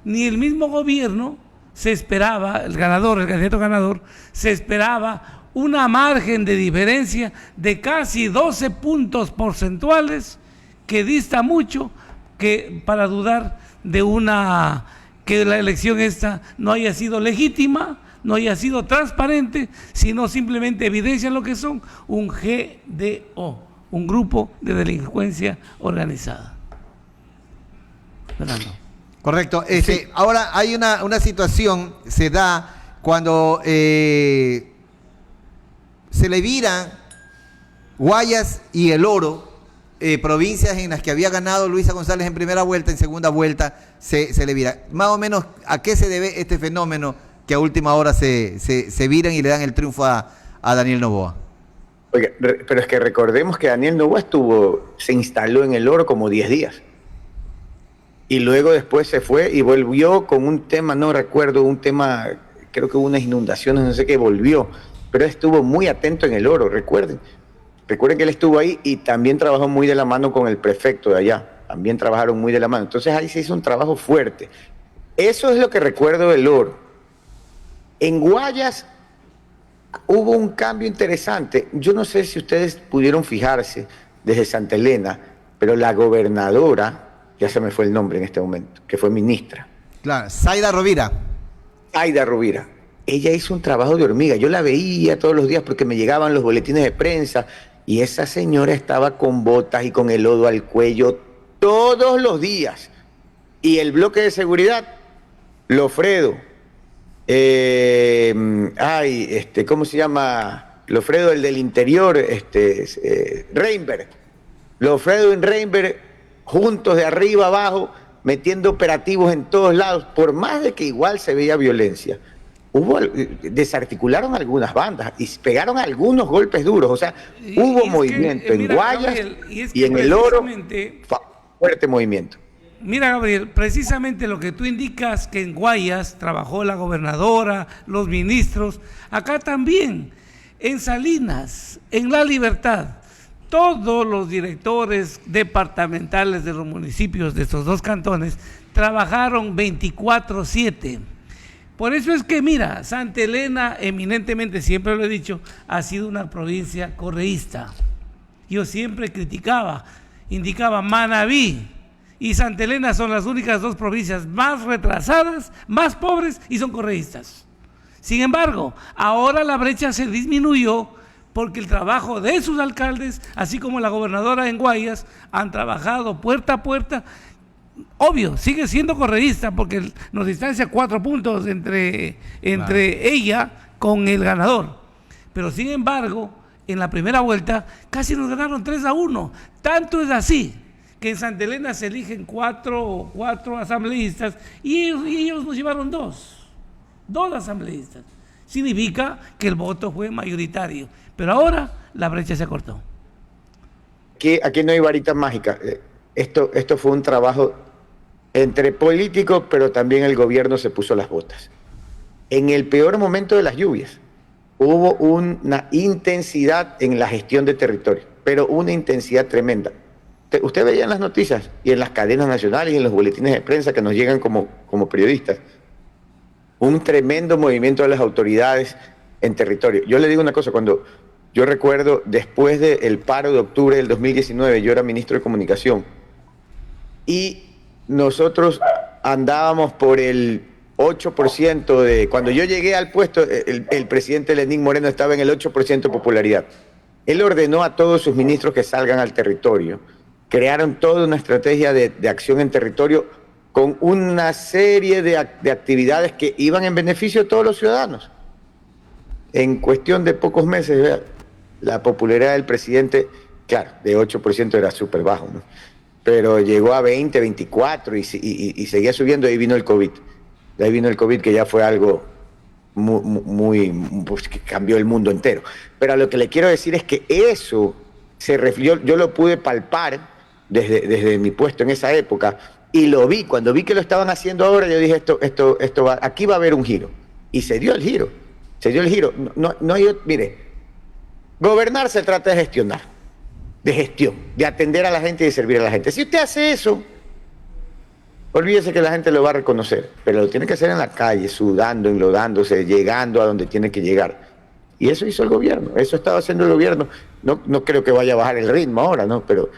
Speaker 1: ni el mismo gobierno se esperaba, el candidato ganador, se esperaba una margen de diferencia de casi 12 puntos porcentuales, que dista mucho que para dudar de que la elección esta no haya sido legítima, no haya sido transparente, sino simplemente evidencia lo que son un GDO, un grupo de delincuencia organizada. Fernando.
Speaker 5: Correcto. Ahora hay una situación, se da cuando se le viran Guayas y El Oro, provincias en las que había ganado Luisa González en primera vuelta, en segunda vuelta se le vira. Más o menos, ¿a qué se debe este fenómeno que a última hora se viran y le dan el triunfo a Daniel Noboa?
Speaker 7: Oye, pero es que recordemos que Daniel Noboa se instaló en El Oro como 10 días. Y luego después se fue y volvió con un tema, no recuerdo, creo que hubo unas inundaciones, no sé qué, volvió. Pero estuvo muy atento en El Oro, recuerden que él estuvo ahí y también trabajó muy de la mano con el prefecto de allá. También trabajaron muy de la mano. Entonces ahí se hizo un trabajo fuerte. Eso es lo que recuerdo del Oro. En Guayas hubo un cambio interesante. Yo no sé si ustedes pudieron fijarse desde Santa Elena, pero la gobernadora, ya se me fue el nombre en este momento, que fue ministra.
Speaker 5: Claro, Zaida Rovira.
Speaker 7: Ella hizo un trabajo de hormiga. Yo la veía todos los días porque me llegaban los boletines de prensa y esa señora estaba con botas y con el lodo al cuello todos los días. Y el bloque de seguridad, Lofredo, ¿cómo se llama? Lofredo, el del interior, Reinberg. Lofredo y Reinberg, juntos de arriba abajo, metiendo operativos en todos lados, por más de que igual se veía violencia. Desarticularon algunas bandas y pegaron algunos golpes duros, o sea, hubo movimiento en Guayas, Gabriel, y en El Oro, fuerte movimiento.
Speaker 1: Mira, Gabriel, precisamente lo que tú indicas, que en Guayas trabajó la gobernadora, los ministros, acá también, en Salinas, en La Libertad, todos los directores departamentales de los municipios de estos dos cantones trabajaron 24/7. Por eso es que, mira, Santa Elena, eminentemente, siempre lo he dicho, ha sido una provincia correísta. Yo siempre indicaba Manabí y Santa Elena son las únicas dos provincias más retrasadas, más pobres y son correístas. Sin embargo, ahora la brecha se disminuyó porque el trabajo de sus alcaldes, así como la gobernadora en Guayas, han trabajado puerta a puerta. Obvio, sigue siendo correísta porque nos distancia 4 puntos entre ella con el ganador. Pero sin embargo, en la primera vuelta casi nos ganaron 3-1. Tanto es así que en Santa Elena se eligen cuatro asambleístas y ellos nos llevaron dos asambleístas. Significa que el voto fue mayoritario. Pero ahora la brecha se acortó.
Speaker 7: Aquí no hay varita mágica. Esto fue un trabajo entre políticos, pero también el gobierno se puso las botas. En el peor momento de las lluvias, hubo una intensidad en la gestión de territorio, pero una intensidad tremenda. Usted veía en las noticias y en las cadenas nacionales y en los boletines de prensa que nos llegan como periodistas, un tremendo movimiento de las autoridades en territorio. Yo le digo una cosa, cuando yo recuerdo después del paro de octubre del 2019, yo era ministro de Comunicación y nosotros andábamos por el 8% de... Cuando yo llegué al puesto, el presidente Lenín Moreno estaba en el 8% de popularidad. Él ordenó a todos sus ministros que salgan al territorio. Crearon toda una estrategia de acción en territorio con una serie de actividades que iban en beneficio de todos los ciudadanos. En cuestión de pocos meses, ¿verdad? La popularidad del presidente, claro, de 8% era súper bajo, ¿no? Pero llegó a 20, 24 y seguía subiendo. Ahí vino el COVID. De ahí vino el COVID, que ya fue algo pues, que cambió el mundo entero. Pero a lo que le quiero decir es que eso se reflejó, yo lo pude palpar desde mi puesto en esa época y lo vi. Cuando vi que lo estaban haciendo ahora, yo dije, esto va, aquí va a haber un giro. Y se dio el giro. Se dio el giro. No hay, mire, gobernar se trata de gestionar, de gestión, de atender a la gente y de servir a la gente. Si usted hace eso, olvídese que la gente lo va a reconocer, pero lo tiene que hacer en la calle, sudando, enlodándose, llegando a donde tiene que llegar. Y eso hizo el gobierno, eso estaba haciendo el gobierno. No creo que vaya a bajar el ritmo ahora, ¿no? Pero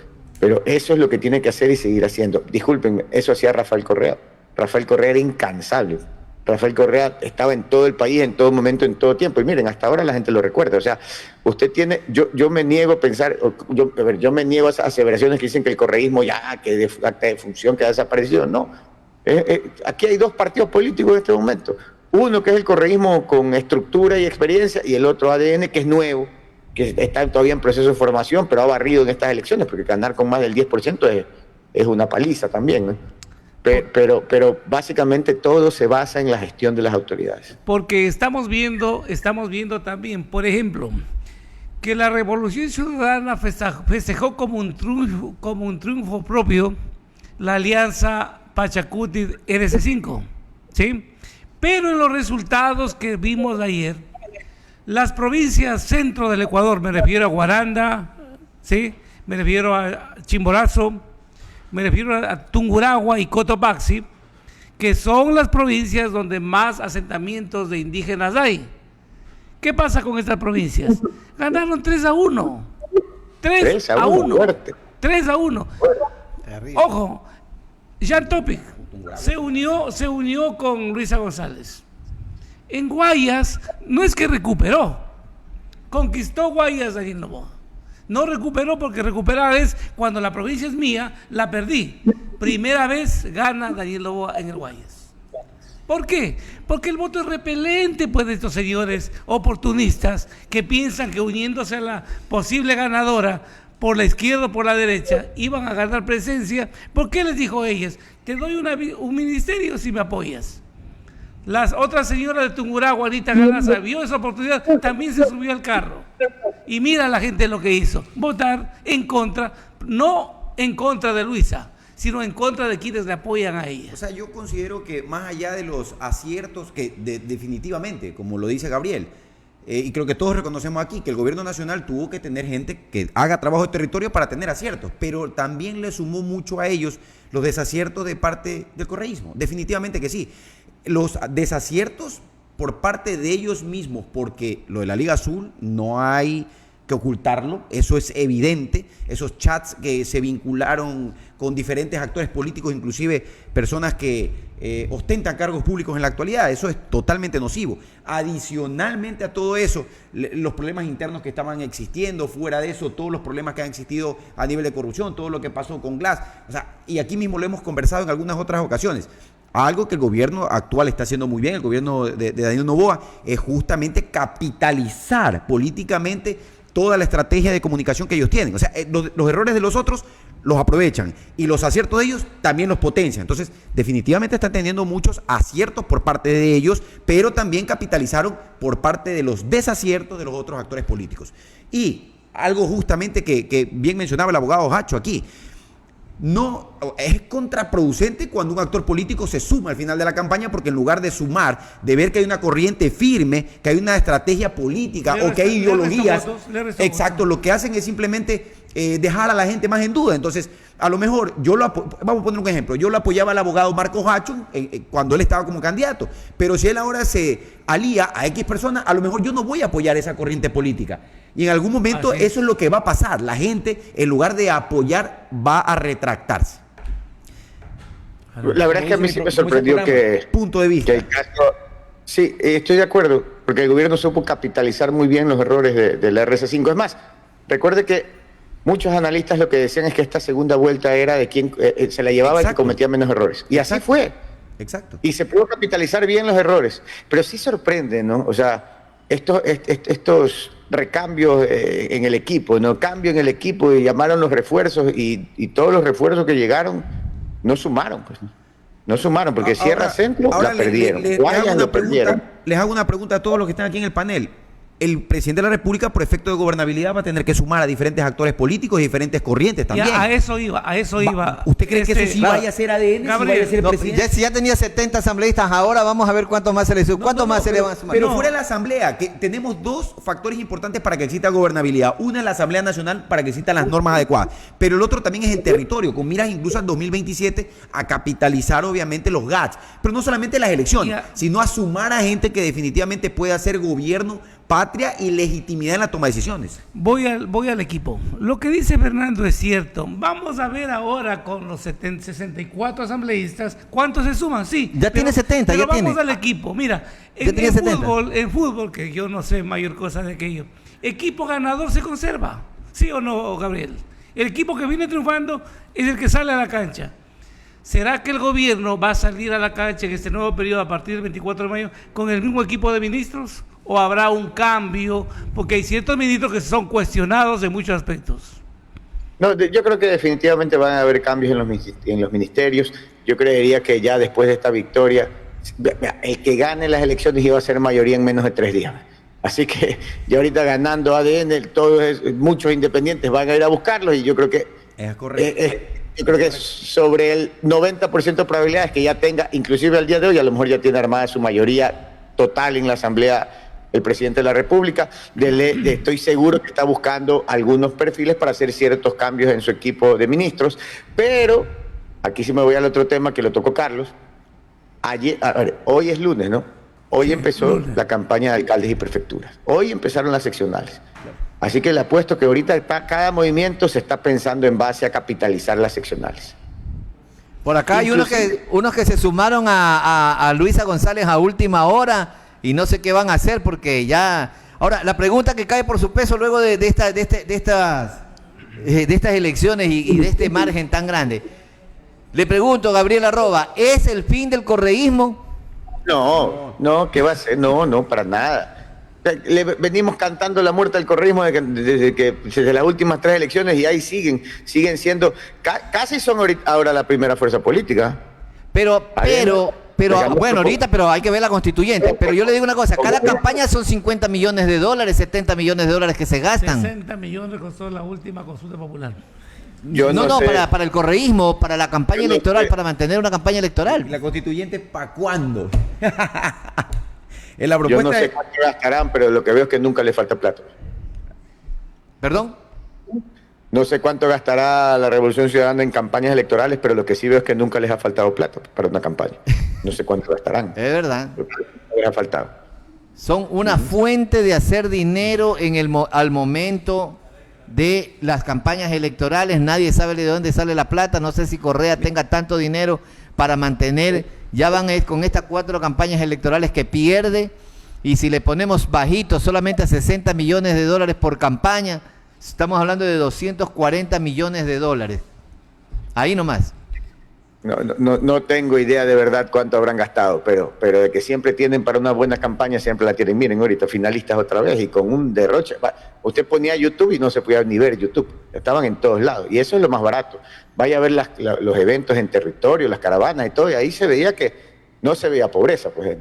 Speaker 7: eso es lo que tiene que hacer y seguir haciendo. Discúlpenme, eso hacía Rafael Correa. Rafael Correa era incansable. Rafael Correa estaba en todo el país, en todo momento, en todo tiempo. Y miren, hasta ahora la gente lo recuerda. O sea, usted tiene... Yo me niego a pensar... Yo me niego a esas aseveraciones que dicen que el correísmo ya, que de acta de función, que ha desaparecido. No. Aquí hay 2 partidos políticos en este momento. Uno que es el correísmo con estructura y experiencia, y el otro ADN, que es nuevo, que está todavía en proceso de formación, pero ha barrido en estas elecciones, porque ganar con más del 10% es una paliza también, ¿no? Pero básicamente todo se basa en la gestión de las autoridades.
Speaker 1: Porque estamos viendo también, por ejemplo, que la Revolución Ciudadana festejó como un triunfo propio la alianza Pachacuti-RC5, ¿sí? Pero en los resultados que vimos ayer, las provincias centro del Ecuador, me refiero a Guaranda, ¿sí? Me refiero a Chimborazo, me refiero a Tungurahua y Cotopaxi, que son las provincias donde más asentamientos de indígenas hay. ¿Qué pasa con estas provincias? Ganaron 3-1. 3-1. 3-1. Ojo, Jean Topic se unió con Luisa González. En Guayas no es que recuperó, conquistó Guayas Daniel Noboa. No recuperó, porque recuperar es cuando la provincia es mía, la perdí. Primera vez gana Daniel Noboa en el Guayas. ¿Por qué? Porque el voto es repelente, pues, de estos señores oportunistas que piensan que uniéndose a la posible ganadora por la izquierda o por la derecha iban a ganar presencia. ¿Por qué les dijo a ellas? Te doy un ministerio si me apoyas. Las otras señoras de Tungurahua, Anita Galaza, vio esa oportunidad, también se subió al carro. Y mira la gente lo que hizo, votar en contra, no en contra de Luisa, sino en contra de quienes le apoyan a ella.
Speaker 6: O sea, yo considero que más allá de los aciertos, que definitivamente, como lo dice Gabriel, y creo que todos reconocemos aquí, que el gobierno nacional tuvo que tener gente que haga trabajo de territorio para tener aciertos, pero también le sumó mucho a ellos los desaciertos de parte del correísmo, definitivamente que sí. Los desaciertos por parte de ellos mismos, porque lo de la Liga Azul no hay que ocultarlo, eso es evidente. Esos chats que se vincularon con diferentes actores políticos, inclusive personas que ostentan cargos públicos en la actualidad, eso es totalmente nocivo. Adicionalmente a todo eso, los problemas internos que estaban existiendo, fuera de eso, todos los problemas que han existido a nivel de corrupción, todo lo que pasó con Glass, o sea, y aquí mismo lo hemos conversado en algunas otras ocasiones. Algo que el gobierno actual está haciendo muy bien, el gobierno de Daniel Noboa, es justamente capitalizar políticamente toda la estrategia de comunicación que ellos tienen. O sea, los errores de los otros los aprovechan y los aciertos de ellos también los potencian. Entonces, definitivamente están teniendo muchos aciertos por parte de ellos, pero también capitalizaron por parte de los desaciertos de los otros actores políticos. Y algo justamente que bien mencionaba el abogado Hacho aquí, no es contraproducente cuando un actor político se suma al final de la campaña, porque en lugar de sumar, de ver que hay una corriente firme, que hay una estrategia política o que hay ideologías, exacto, lo que hacen es simplemente dejar a la gente más en duda. Entonces, a lo mejor vamos a poner un ejemplo, yo lo apoyaba al abogado Marcos Hacho cuando él estaba como candidato, pero si él ahora se alía a X personas, a lo mejor yo no voy a apoyar esa corriente política. Y en algún momento eso es lo que va a pasar. La gente, en lugar de apoyar, va a retractarse.
Speaker 7: La verdad es que a mí sí me sorprendió que...
Speaker 6: Punto de vista.
Speaker 7: Que el caso, sí, estoy de acuerdo, porque el gobierno supo capitalizar muy bien los errores de la RC5. Es más, recuerde que muchos analistas lo que decían es que esta segunda vuelta era de quien se la llevaba y que cometía menos errores. Y así fue.
Speaker 6: Exacto.
Speaker 7: Y se pudo capitalizar bien los errores. Pero sí sorprende, ¿no? O sea, estos recambios en el equipo, ¿no? Cambio en el equipo y llamaron los refuerzos y todos los refuerzos que llegaron no sumaron, pues. No sumaron, porque Sierra Centro la perdieron.
Speaker 6: Les hago una pregunta a todos los que están aquí en el panel. El presidente de la República, por efecto de gobernabilidad, va a tener que sumar a diferentes actores políticos y diferentes corrientes también.
Speaker 1: Ya, a eso iba.
Speaker 6: ¿Usted cree que eso sí vaya a ser ADN?
Speaker 1: Gabriel,
Speaker 6: si vaya a ser presidente?
Speaker 5: Si ya tenía 70 asambleístas, ahora vamos a ver cuántos más se le suman. ¿Cuántos más se le van a sumar?
Speaker 6: Pero fuera de la asamblea, que tenemos dos factores importantes para que exista gobernabilidad. Una es la Asamblea Nacional, para que existan las normas adecuadas. Pero el otro también es el territorio, con miras incluso al 2027 a capitalizar obviamente los GATS. Pero no solamente las elecciones, sino a sumar a gente que definitivamente pueda hacer gobierno, patria y legitimidad en la toma de decisiones.
Speaker 1: Voy al equipo. Lo que dice Fernando es cierto. Vamos a ver ahora con los 64 asambleístas cuántos se suman. Sí,
Speaker 5: ya tiene 70,
Speaker 1: pero
Speaker 5: ya
Speaker 1: vamos
Speaker 5: tiene.
Speaker 1: Al equipo. Mira, en fútbol, que yo no sé mayor cosa de aquello, equipo ganador se conserva. ¿Sí o no, Gabriel? El equipo que viene triunfando es el que sale a la cancha. ¿Será que el gobierno va a salir a la cancha en este nuevo periodo a partir del 24 de mayo con el mismo equipo de ministros? ¿O habrá un cambio? Porque hay ciertos ministros que son cuestionados en muchos aspectos.
Speaker 7: No, yo creo que definitivamente van a haber cambios en los ministerios. Yo creería que ya después de esta victoria, el que gane las elecciones iba a ser mayoría en menos de 3 días. Así que ya ahorita ganando ADN, muchos independientes van a ir a buscarlos y yo creo que...
Speaker 6: Es correcto.
Speaker 7: Yo creo que sobre el 90% de probabilidades que ya tenga, inclusive al día de hoy, a lo mejor ya tiene armada su mayoría total en la Asamblea el presidente de la República. Estoy seguro que está buscando algunos perfiles para hacer ciertos cambios en su equipo de ministros, pero aquí sí me voy al otro tema que lo tocó Carlos. Hoy es lunes, ¿no? Hoy empezó la campaña de alcaldes y prefecturas. Hoy empezaron las seccionales. Así que le apuesto que ahorita cada movimiento se está pensando en base a capitalizar las seccionales.
Speaker 5: Por acá hay unos que se sumaron a Luisa González a última hora y no sé qué van a hacer porque ya... Ahora, la pregunta que cae por su peso luego de estas elecciones y de este margen tan grande. Le pregunto, Gabriel Arroba, ¿es el fin del correísmo?
Speaker 7: No, ¿qué va a ser? No, para nada. Venimos cantando la muerte del correísmo desde las últimas 3 elecciones y ahí siguen siendo, casi son ahora la primera fuerza política.
Speaker 5: Pero bueno, ahorita, pero hay que ver la constituyente. Pero yo le digo una cosa, cada campaña son $50 millones, $70 millones que se gastan.
Speaker 1: 60 millones costó la última consulta popular.
Speaker 5: No, para el correísmo, para la campaña electoral, para mantener una campaña electoral.
Speaker 6: ¿La constituyente para cuándo? En la propuesta
Speaker 7: yo no sé cuánto gastarán, pero lo que veo es que nunca le falta plata.
Speaker 5: ¿Perdón?
Speaker 7: No sé cuánto gastará la Revolución Ciudadana en campañas electorales, pero lo que sí veo es que nunca les ha faltado plata para una campaña. No sé cuánto gastarán.
Speaker 5: Es verdad.
Speaker 7: Les ha faltado.
Speaker 5: Son una fuente de hacer dinero al momento de las campañas electorales. Nadie sabe de dónde sale la plata. No sé si Correa tenga tanto dinero para mantener. Ya van con estas 4 campañas electorales que pierde. Y si le ponemos bajito, solamente a $60 millones por campaña, estamos hablando de $240 millones. Ahí nomás.
Speaker 7: No tengo idea de verdad cuánto habrán gastado, pero de que siempre tienen para una buena campaña, siempre la tienen. Miren, ahorita finalistas otra vez y con un derroche. Usted ponía YouTube y no se podía ni ver YouTube. Estaban en todos lados y eso es lo más barato. Vaya a ver los eventos en territorio, las caravanas y todo, y ahí se veía que no se veía pobreza. Pues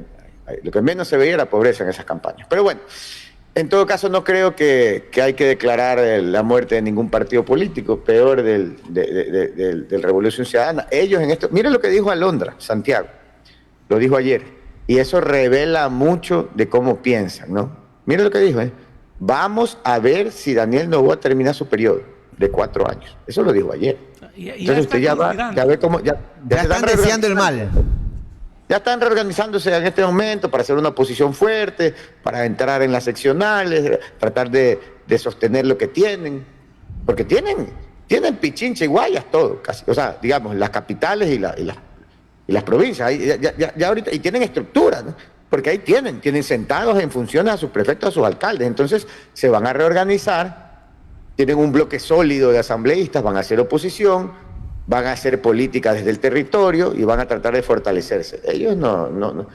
Speaker 7: lo que menos se veía era pobreza en esas campañas. Pero bueno, en todo caso no creo que hay que declarar la muerte de ningún partido político, peor del Revolución Ciudadana. Ellos en esto, miren lo que dijo Alondra Santiago, lo dijo ayer, y eso revela mucho de cómo piensan, ¿no? Miren lo que dijo, vamos a ver si Daniel Noboa termina su periodo de 4 años. Eso lo dijo ayer. Entonces usted ya ve cómo ya
Speaker 5: están deseando el mal.
Speaker 7: Ya están reorganizándose en este momento para hacer una oposición fuerte, para entrar en las seccionales, tratar de sostener lo que tienen, porque tienen Pichincha y Guayas todo, casi, o sea, digamos, las capitales y las provincias, ya ahorita, y tienen estructura, ¿no? Porque ahí tienen sentados en funciones a sus prefectos, a sus alcaldes, entonces se van a reorganizar, tienen un bloque sólido de asambleístas, van a hacer oposición, van a hacer política desde el territorio y van a tratar de fortalecerse. Ellos no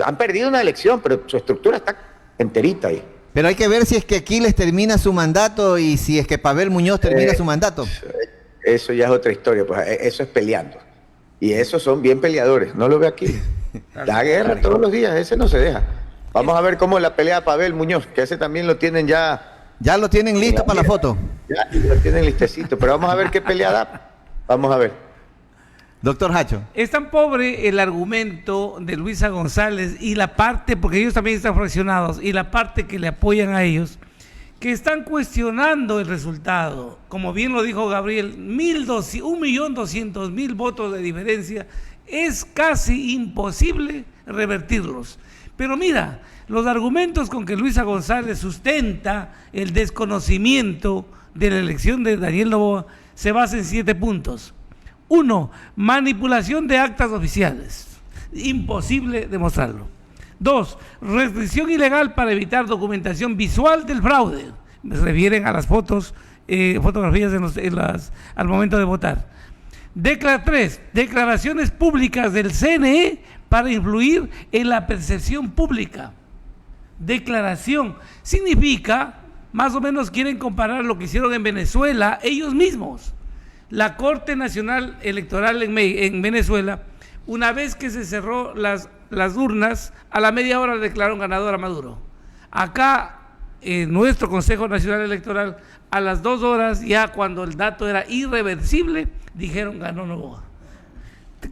Speaker 7: han perdido una elección, pero su estructura está enterita ahí.
Speaker 5: Pero hay que ver si es que Aquiles termina su mandato y si es que Pavel Muñoz termina su mandato.
Speaker 7: Eso ya es otra historia, pues eso es peleando. Y esos son bien peleadores, no lo ve aquí. Da guerra todos los días, ese no se deja. Vamos a ver cómo la pelea Pavel Muñoz, que ese también lo tienen ya.
Speaker 5: Ya lo tienen listo para la foto.
Speaker 7: Ya lo tienen listecito, pero vamos a ver qué pelea da. Vamos a ver.
Speaker 5: Doctor Hacho.
Speaker 1: Es tan pobre el argumento de Luisa González y la parte, porque ellos también están fraccionados, y la parte que le apoyan a ellos, que están cuestionando el resultado. Como bien lo dijo Gabriel, 1.200.000 votos de diferencia, es casi imposible revertirlos. Pero mira, los argumentos con que Luisa González sustenta el desconocimiento de la elección de Daniel Noboa se basa en 7 puntos. 1. Manipulación de actas oficiales. Imposible demostrarlo. 2. Restricción ilegal para evitar documentación visual del fraude. Se refieren a las fotografías al momento de votar. 3. Declaraciones públicas del CNE para influir en la percepción pública. Declaración significa, más o menos quieren comparar lo que hicieron en Venezuela ellos mismos. La Corte Nacional Electoral en Venezuela, una vez que se cerró las urnas, a la media hora declararon ganador a Maduro. Acá, en nuestro Consejo Nacional Electoral, a las 2 horas, ya cuando el dato era irreversible, dijeron ganó Noboa.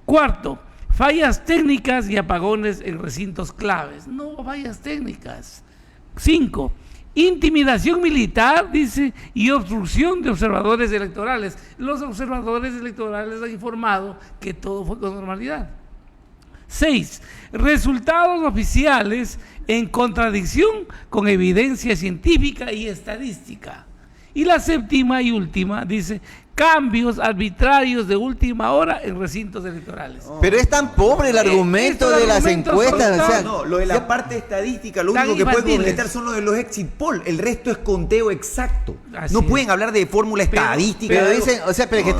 Speaker 1: 4. Fallas técnicas y apagones en recintos claves. No fallas técnicas. 5. Intimidación militar, dice, y obstrucción de observadores electorales. Los observadores electorales han informado que todo fue con normalidad. 6. Resultados oficiales en contradicción con evidencia científica y estadística. Y la 7ª y última, dice, cambios arbitrarios de última hora en recintos electorales.
Speaker 5: Pero es tan pobre el argumento de las encuestas.
Speaker 6: O sea, no, lo de la parte estadística, lo único que pueden completar son lo de los exit poll. El resto es conteo exacto. No pueden hablar de fórmula estadística.
Speaker 5: Pero dicen, o sea, pero que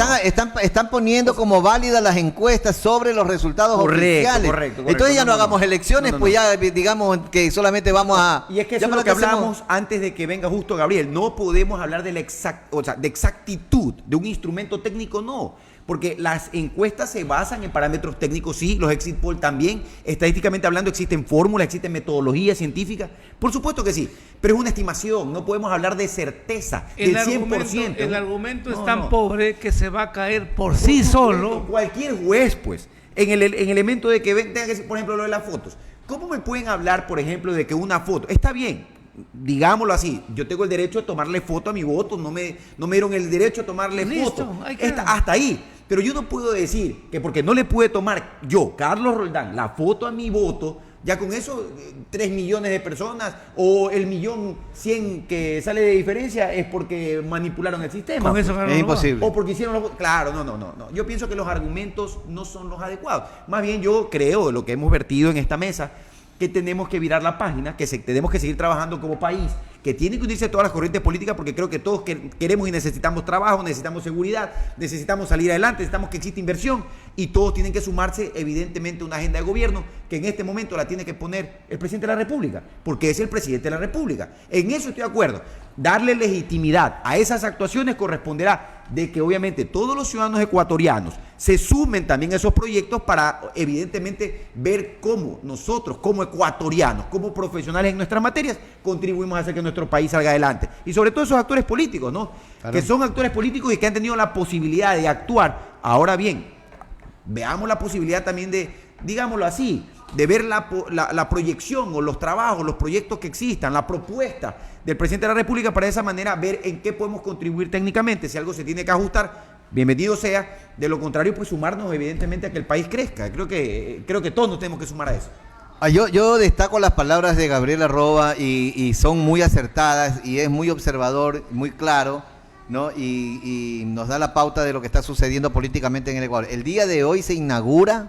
Speaker 5: están poniendo como válidas las encuestas sobre los resultados oficiales. Correcto. Entonces ya no hagamos elecciones, pues ya digamos que solamente vamos a.
Speaker 6: Y es que eso es lo que hablamos antes de que venga justo Gabriel. No podemos hablar de de exactitud de un instrumento técnico, no, porque las encuestas se basan en parámetros técnicos, sí, los exit poll también, estadísticamente hablando existen fórmulas, existen metodologías científicas, por supuesto que sí, pero es una estimación, no podemos hablar de certeza, del 100%.
Speaker 1: El argumento es tan pobre que se va a caer por sí solo.
Speaker 6: Cualquier juez, pues, en el elemento de que tenga que decir, por ejemplo, lo de las fotos, ¿cómo me pueden hablar, por ejemplo, de que una foto, está bien, digámoslo así, yo tengo el derecho a tomarle foto a mi voto, no me dieron el derecho a tomarle foto, hasta ahí, Pero yo no puedo decir que porque no le pude tomar yo, Carlos Roldán, la foto a mi voto, ya con eso 3 millones de personas o el 1.100.000 que sale de diferencia es porque manipularon el sistema.
Speaker 1: Con eso
Speaker 5: Es imposible.
Speaker 6: O porque hicieron los... Claro, no. Yo pienso que los argumentos no son los adecuados. Más bien yo creo, lo que hemos vertido en esta mesa, que tenemos que virar la página, tenemos que seguir trabajando como país, que tienen que unirse todas las corrientes políticas porque creo que todos queremos y necesitamos trabajo, necesitamos seguridad, necesitamos salir adelante, necesitamos que exista inversión y todos tienen que sumarse evidentemente a una agenda de gobierno que en este momento la tiene que poner el presidente de la República, porque es el presidente de la República. En eso estoy de acuerdo. Darle legitimidad a esas actuaciones corresponderá de que obviamente todos los ciudadanos ecuatorianos se sumen también a esos proyectos para evidentemente ver cómo nosotros como ecuatorianos, como profesionales en nuestras materias, contribuimos a hacer que nuestro país salga adelante. Y sobre todo esos actores políticos, ¿no? Claro. Que son actores políticos y que han tenido la posibilidad de actuar. Ahora bien, veamos la posibilidad también de, digámoslo así, de ver la proyección o los trabajos, los proyectos que existan, la propuesta del presidente de la República para de esa manera ver en qué podemos contribuir técnicamente. Si algo se tiene que ajustar, bienvenido sea. De lo contrario, pues sumarnos evidentemente a que el país crezca. Creo que todos nos tenemos que sumar a eso.
Speaker 5: Yo destaco las palabras de Gabriel Arroba y son muy acertadas y es muy observador, muy claro, ¿no? Y nos da la pauta de lo que está sucediendo políticamente en el Ecuador. El día de hoy se inaugura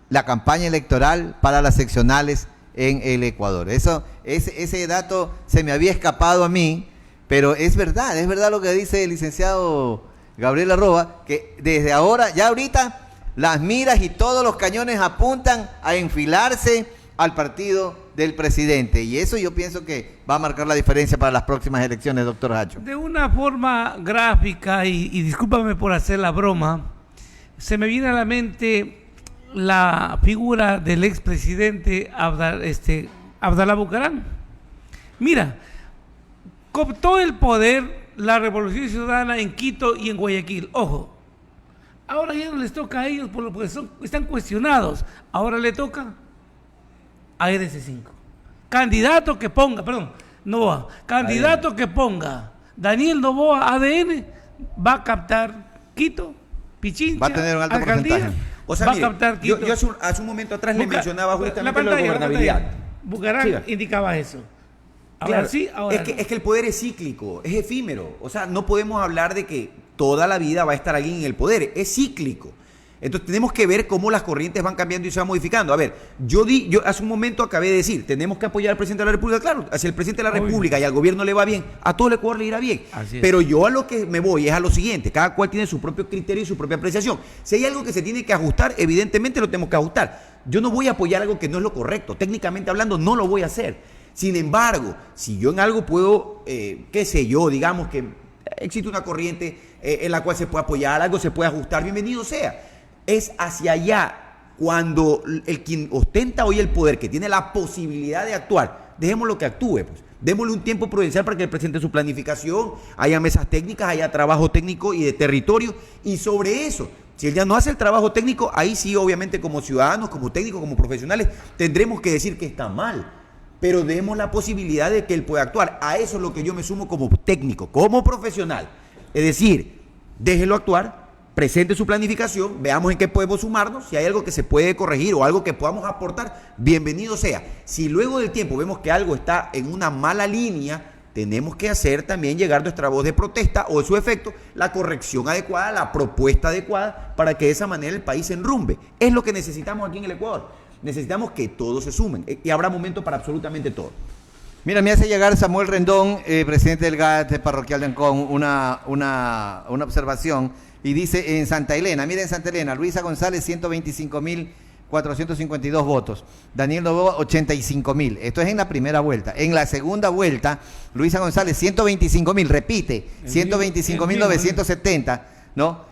Speaker 5: la campaña electoral para las seccionales en el Ecuador. Ese dato se me había escapado a mí, pero es verdad lo que dice el licenciado Gabriel Arroba, que desde ahora, ya ahorita, las miras y todos los cañones apuntan a enfilarse al partido del presidente. Y eso yo pienso que va a marcar la diferencia para las próximas elecciones, doctor Hacho.
Speaker 1: De una forma gráfica, y discúlpame por hacer la broma, se me viene a la mente la figura del expresidente Abdalá Bucaram. Son cooptó el poder la Revolución Ciudadana en Quito y en Guayaquil. Ojo, ahora ya no les toca a ellos porque están cuestionados. Ahora le toca a RC5. Candidato que ponga Daniel Noboa ADN, va a captar Quito, Pichincha,
Speaker 5: va a tener un alto
Speaker 1: alcaldía,
Speaker 5: porcentaje.
Speaker 6: O sea,
Speaker 1: va
Speaker 6: mire,
Speaker 1: a captar Quito.
Speaker 6: yo hace un momento atrás le mencionaba justamente
Speaker 1: la
Speaker 6: la gobernabilidad.
Speaker 1: Bucaram
Speaker 6: Siga.
Speaker 1: indicaba eso. Ahora
Speaker 6: Claro,
Speaker 1: sí, ahora no.
Speaker 6: es que el poder es cíclico, es efímero. O sea, no podemos hablar de que toda la vida va a estar alguien en el poder. Es cíclico. Entonces tenemos que ver cómo las corrientes van cambiando y se van modificando. A ver, yo hace un momento acabé de decir, tenemos que apoyar al presidente de la República. Claro, si el presidente de la República y al gobierno le va bien, a todo el Ecuador le irá bien. Pero yo a lo que me voy es a lo siguiente, cada cual tiene su propio criterio y su propia apreciación. Si hay algo que se tiene que ajustar, evidentemente lo tenemos que ajustar. Yo no voy a apoyar algo que no es lo correcto. Técnicamente hablando, no lo voy a hacer. Sin embargo, si yo en algo puedo, digamos que existe una corriente en la cual se puede apoyar, algo se puede ajustar, bienvenido sea. Es hacia allá cuando el quien ostenta hoy el poder, que tiene la posibilidad de actuar, dejémoslo que actúe, pues. Démosle un tiempo prudencial para que él presente su planificación, haya mesas técnicas, haya trabajo técnico y de territorio, y sobre eso, si él ya no hace el trabajo técnico, ahí sí, obviamente, como ciudadanos, como técnicos, como profesionales, tendremos que decir que está mal. Pero demos la posibilidad de que él pueda actuar. A eso es lo que yo me sumo como técnico, como profesional. Es decir, déjelo actuar, presente su planificación, veamos en qué podemos sumarnos, si hay algo que se puede corregir o algo que podamos aportar, bienvenido sea. Si luego del tiempo vemos que algo está en una mala línea, tenemos que hacer también llegar nuestra voz de protesta o de su efecto, la corrección adecuada, la propuesta adecuada, para que de esa manera el país se enrumbe. Es lo que necesitamos aquí en el Ecuador. Necesitamos que todos se sumen y habrá momento para absolutamente todo.
Speaker 5: Mira, me hace llegar Samuel Rendón, presidente del GAT parroquial de Ancón, una observación, y dice en Santa Elena, miren Santa Elena, Luisa González 125.452 votos, Daniel Noboa 85.000, esto es en la primera vuelta. En la segunda vuelta, Luisa González 125.000, repite, 125.970, ¿no?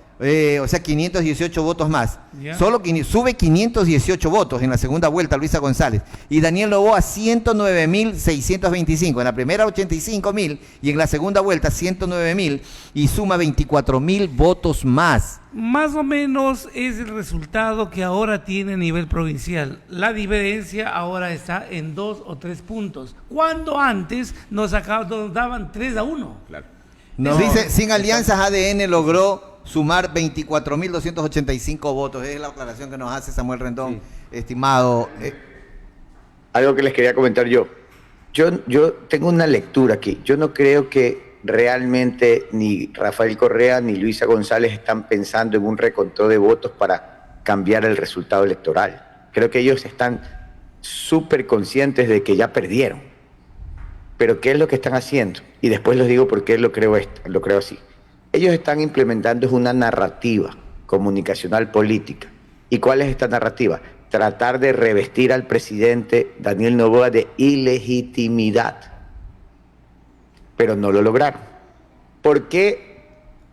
Speaker 5: O sea, 518 votos más. Solo sube 518 votos en la segunda vuelta Luisa González. Y Daniel Noboa 109.625. En la primera 85.000 y en la segunda vuelta 109.000 y suma 24.000 votos más.
Speaker 1: Más o menos es el resultado que ahora tiene a nivel provincial. La diferencia ahora está en 2 o 3 puntos. Cuando antes nos daban 3-1.
Speaker 6: Claro.
Speaker 5: Nos dice, sin alianzas ADN logró sumar 24.285 votos. Es la aclaración que nos hace Samuel Rendón, estimado.
Speaker 7: Algo que les quería comentar yo. Yo tengo una lectura aquí. Yo no creo que realmente ni Rafael Correa ni Luisa González están pensando en un reconteo de votos para cambiar el resultado electoral. Creo que ellos están súper conscientes de que ya perdieron. Pero ¿qué es lo que están haciendo? Y después les digo por qué lo creo así. Ellos están implementando una narrativa comunicacional política. ¿Y cuál es esta narrativa? Tratar de revestir al presidente Daniel Noboa de ilegitimidad. Pero no lo lograron. ¿Por qué?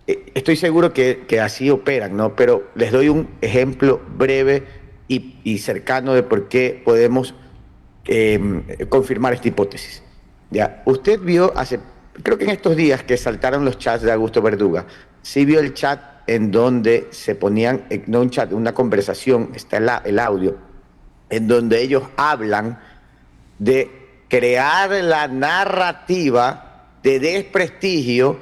Speaker 7: Estoy seguro que así operan, ¿no? Pero les doy un ejemplo breve y cercano de por qué podemos confirmar esta hipótesis. Ya, usted vio creo que en estos días que saltaron los chats de Augusto Verduga, sí vio el chat en donde se ponían, no un chat, una conversación, está el audio, en donde ellos hablan de crear la narrativa de desprestigio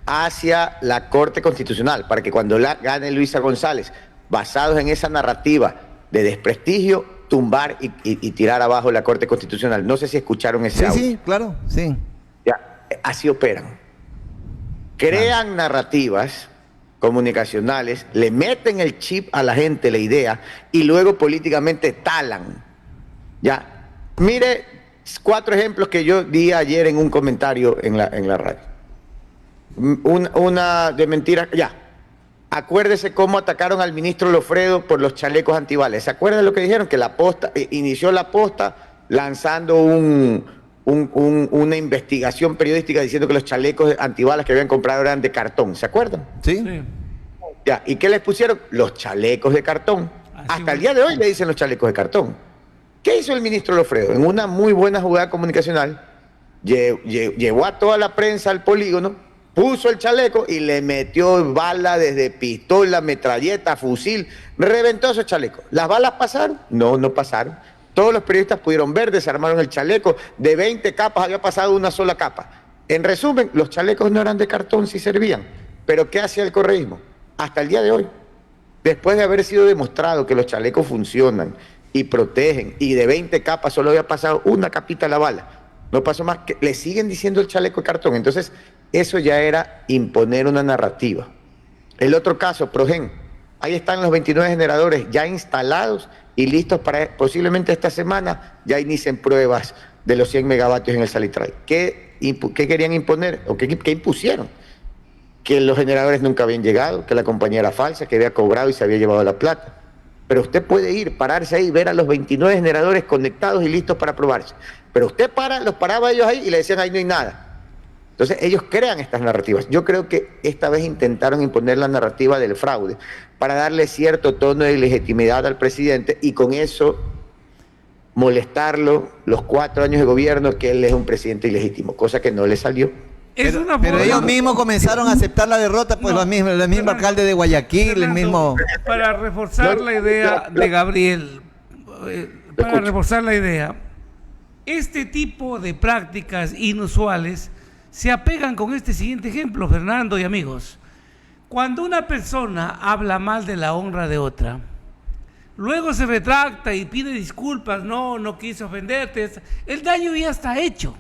Speaker 7: hacia la Corte Constitucional, para que cuando gane Luisa González, basados en esa narrativa de desprestigio, tumbar y tirar abajo la Corte Constitucional. No sé si escucharon ese audio.
Speaker 5: Sí, claro, sí.
Speaker 7: Ya, así operan. Crean narrativas comunicacionales, le meten el chip a la gente, la idea, y luego políticamente talan. Ya, mire 4 ejemplos que yo di ayer en un comentario en la radio. Una de mentiras, ya. Acuérdese cómo atacaron al ministro Lofredo por los chalecos antibales. ¿Se acuerdan lo que dijeron? Que la posta inició la posta lanzando una investigación periodística diciendo que los chalecos antibalas que habían comprado eran de cartón. ¿Se acuerdan?
Speaker 5: Sí.
Speaker 7: Ya. ¿Y qué les pusieron? Los chalecos de cartón. Hasta el día de hoy le dicen los chalecos de cartón. ¿Qué hizo el ministro Lofredo? En una muy buena jugada comunicacional, llevó a toda la prensa al polígono, puso el chaleco y le metió bala desde pistola, metralleta, fusil, reventó esos chalecos. ¿Las balas pasaron? No, no pasaron. Todos los periodistas pudieron ver, desarmaron el chaleco, de 20 capas había pasado una sola capa. En resumen, los chalecos no eran de cartón, sí servían. Pero ¿qué hacía el correísmo? Hasta el día de hoy, después de haber sido demostrado que los chalecos funcionan y protegen, y de 20 capas solo había pasado una capita la bala, no pasó más, que le siguen diciendo el chaleco de cartón. Entonces, eso ya era imponer una narrativa. El otro caso, Progen, ahí están los 29 generadores ya instalados y listos para posiblemente esta semana ya inicien pruebas de los 100 megavatios en el Salitral. ¿Qué querían imponer o qué impusieron? Que los generadores nunca habían llegado, que la compañía era falsa, que había cobrado y se había llevado la plata. Pero usted puede ir, pararse ahí, ver a los 29 generadores conectados y listos para probarse. Pero usted los paraba ellos ahí y le decían, ahí no hay nada. Entonces ellos crean estas narrativas. Yo creo que esta vez intentaron imponer la narrativa del fraude para darle cierto tono de legitimidad al presidente y con eso molestarlo los 4 años de gobierno que él es un presidente ilegítimo, cosa que no le salió.
Speaker 5: Pero ellos mismos comenzaron a aceptar la derrota, pues el mismo alcalde de Guayaquil, Fernando, el mismo...
Speaker 1: Para reforzar la idea de Gabriel, para reforzar la idea, este tipo de prácticas inusuales se apegan con este siguiente ejemplo, Fernando y amigos. Cuando una persona habla mal de la honra de otra, luego se retracta y pide disculpas, no quise ofenderte, el daño ya está hecho.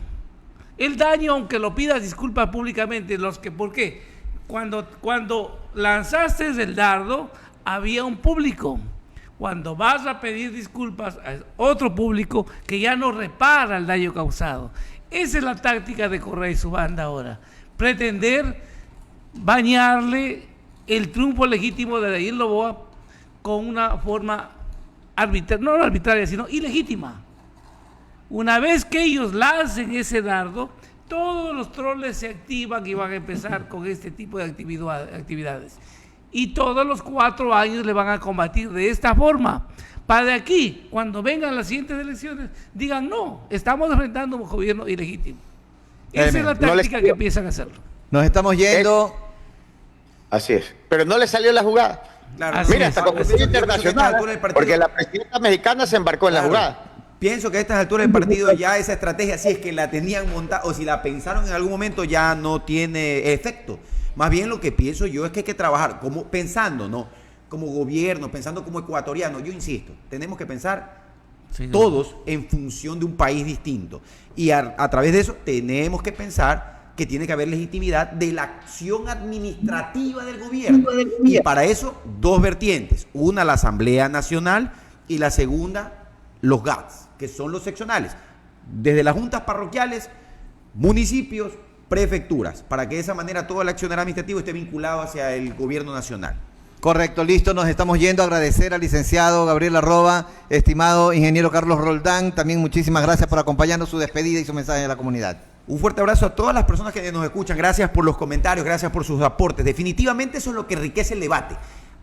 Speaker 1: El daño, aunque lo pidas disculpas públicamente, ¿por qué? Cuando lanzaste el dardo, había un público. Cuando vas a pedir disculpas a otro público que ya no repara el daño causado. Esa es la táctica de Correa y su banda ahora. Pretender bañarle el triunfo legítimo de Daniel Noboa con una forma no arbitraria, sino ilegítima. Una vez que ellos lancen ese dardo, todos los troles se activan y van a empezar con este tipo de actividades. Y todos los 4 años le van a combatir de esta forma. Para de aquí, cuando vengan las siguientes elecciones, digan no, estamos enfrentando un gobierno ilegítimo. Esa es la táctica que empiezan a hacerlo.
Speaker 5: Nos estamos yendo.
Speaker 7: Así es. Pero no le salió la jugada.
Speaker 6: Claro,
Speaker 7: mira, hasta competición internacional, porque la presidenta mexicana se embarcó en la jugada.
Speaker 6: Pienso que a estas alturas del partido ya esa estrategia, si es que la tenían montada o si la pensaron en algún momento, ya no tiene efecto. Más bien lo que pienso yo es que hay que trabajar como pensando, ¿no? Como gobierno, pensando como ecuatoriano. Yo insisto, tenemos que pensar todos en función de un país distinto. Y a través de eso tenemos que pensar que tiene que haber legitimidad de la acción administrativa del gobierno. Y para eso, dos vertientes. Una, la Asamblea Nacional, y la segunda, los GATS, que son los seccionales. Desde las juntas parroquiales, municipios, prefecturas, para que de esa manera todo el accionar administrativo esté vinculado hacia el gobierno nacional.
Speaker 5: Correcto, listo, nos estamos yendo. Agradecer al licenciado Gabriel Arroba, estimado ingeniero Carlos Roldán, también muchísimas gracias por acompañarnos, su despedida y su mensaje a la comunidad.
Speaker 6: Un fuerte abrazo a todas las personas que nos escuchan, gracias por los comentarios, gracias por sus aportes. Definitivamente eso es lo que enriquece el debate,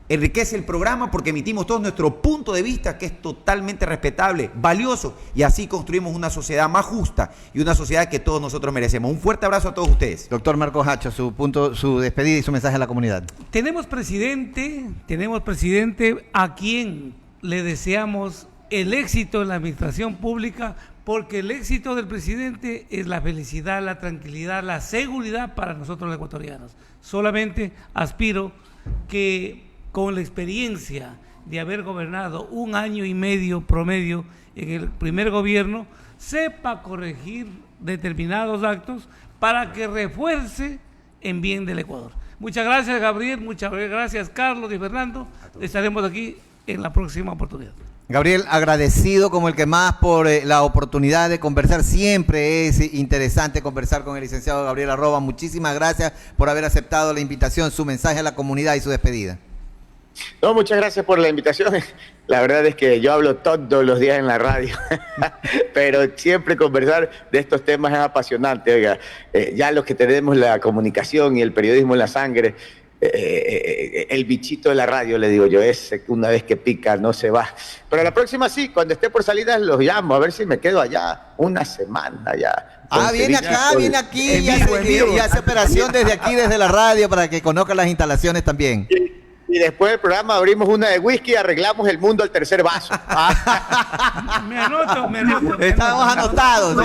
Speaker 6: enriquece el programa porque emitimos todo nuestro punto de vista, que es totalmente respetable, valioso, y así construimos una sociedad más justa y una sociedad que todos nosotros merecemos. Un fuerte abrazo a todos ustedes.
Speaker 5: Doctor Marcos Hacho, su despedida y su mensaje a la comunidad.
Speaker 1: Tenemos presidente a quien le deseamos el éxito en la administración pública, porque el éxito del presidente es la felicidad, la tranquilidad, la seguridad para nosotros los ecuatorianos. Solamente aspiro que con la experiencia de haber gobernado 1 año y medio promedio en el primer gobierno, sepa corregir determinados actos para que refuerce en bien del Ecuador. Muchas gracias, Gabriel, muchas gracias, Carlos y Fernando. Estaremos aquí en la próxima oportunidad.
Speaker 5: Gabriel, agradecido como el que más por la oportunidad de conversar. Siempre es interesante conversar con el licenciado Gabriel Arroba. Muchísimas gracias por haber aceptado la invitación, su mensaje a la comunidad y su despedida.
Speaker 7: No, muchas gracias por la invitación. La verdad es que yo hablo todos los días en la radio, pero siempre conversar de estos temas es apasionante. Oiga, ya los que tenemos la comunicación y el periodismo en la sangre, el bichito de la radio, le digo yo, es una vez que pica no se va. Pero la próxima sí, cuando esté por salidas los llamo, a ver si me quedo allá una semana ya.
Speaker 5: Viene acá, viene aquí y hace operación desde aquí, desde la radio, para que conozcan las instalaciones también.
Speaker 7: Y después del programa abrimos una de whisky y arreglamos el mundo al tercer vaso.
Speaker 1: Me anoto.
Speaker 5: Estamos anotados.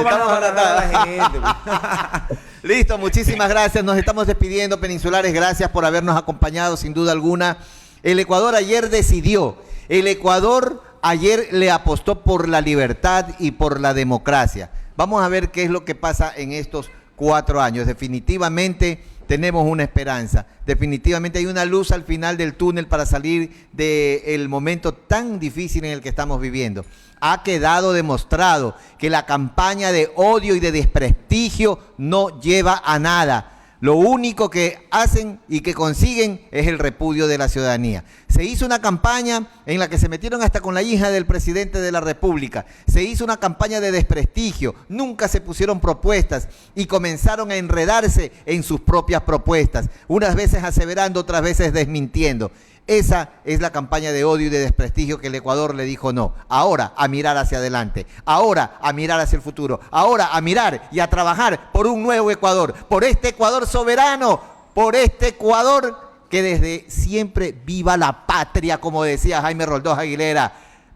Speaker 5: Listo, muchísimas gracias. Nos estamos despidiendo, peninsulares. Gracias por habernos acompañado, sin duda alguna. El Ecuador ayer decidió. El Ecuador ayer le apostó por la libertad y por la democracia. Vamos a ver qué es lo que pasa en estos 4 años. Definitivamente tenemos una esperanza, definitivamente hay una luz al final del túnel para salir del momento tan difícil en el que estamos viviendo. Ha quedado demostrado que la campaña de odio y de desprestigio no lleva a nada. Lo único que hacen y que consiguen es el repudio de la ciudadanía. Se hizo una campaña en la que se metieron hasta con la hija del presidente de la República. Se hizo una campaña de desprestigio. Nunca se pusieron propuestas y comenzaron a enredarse en sus propias propuestas. Unas veces aseverando, otras veces desmintiendo. Esa es la campaña de odio y de desprestigio que el Ecuador le dijo no. Ahora a mirar hacia adelante, ahora a mirar hacia el futuro, ahora a mirar y a trabajar por un nuevo Ecuador, por este Ecuador soberano, por este Ecuador que desde siempre viva la patria, como decía Jaime Roldós Aguilera.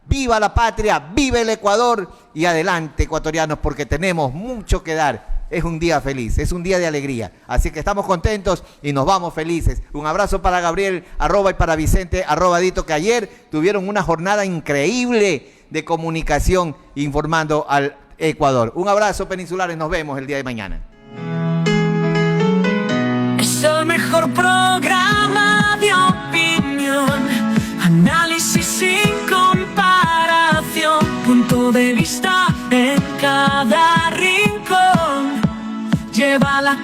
Speaker 5: Viva la patria, viva el Ecuador y adelante, ecuatorianos, porque tenemos mucho que dar. Es un día feliz, es un día de alegría. Así que estamos contentos y nos vamos felices. Un abrazo para Gabriel Arroba y para Vicente Arrobadito, que ayer tuvieron una jornada increíble de comunicación informando al Ecuador. Un abrazo, peninsulares, nos vemos el día de mañana.
Speaker 4: Es el mejor programa de opinión, análisis sin comparación, punto de vista en cada rincón. Lleva la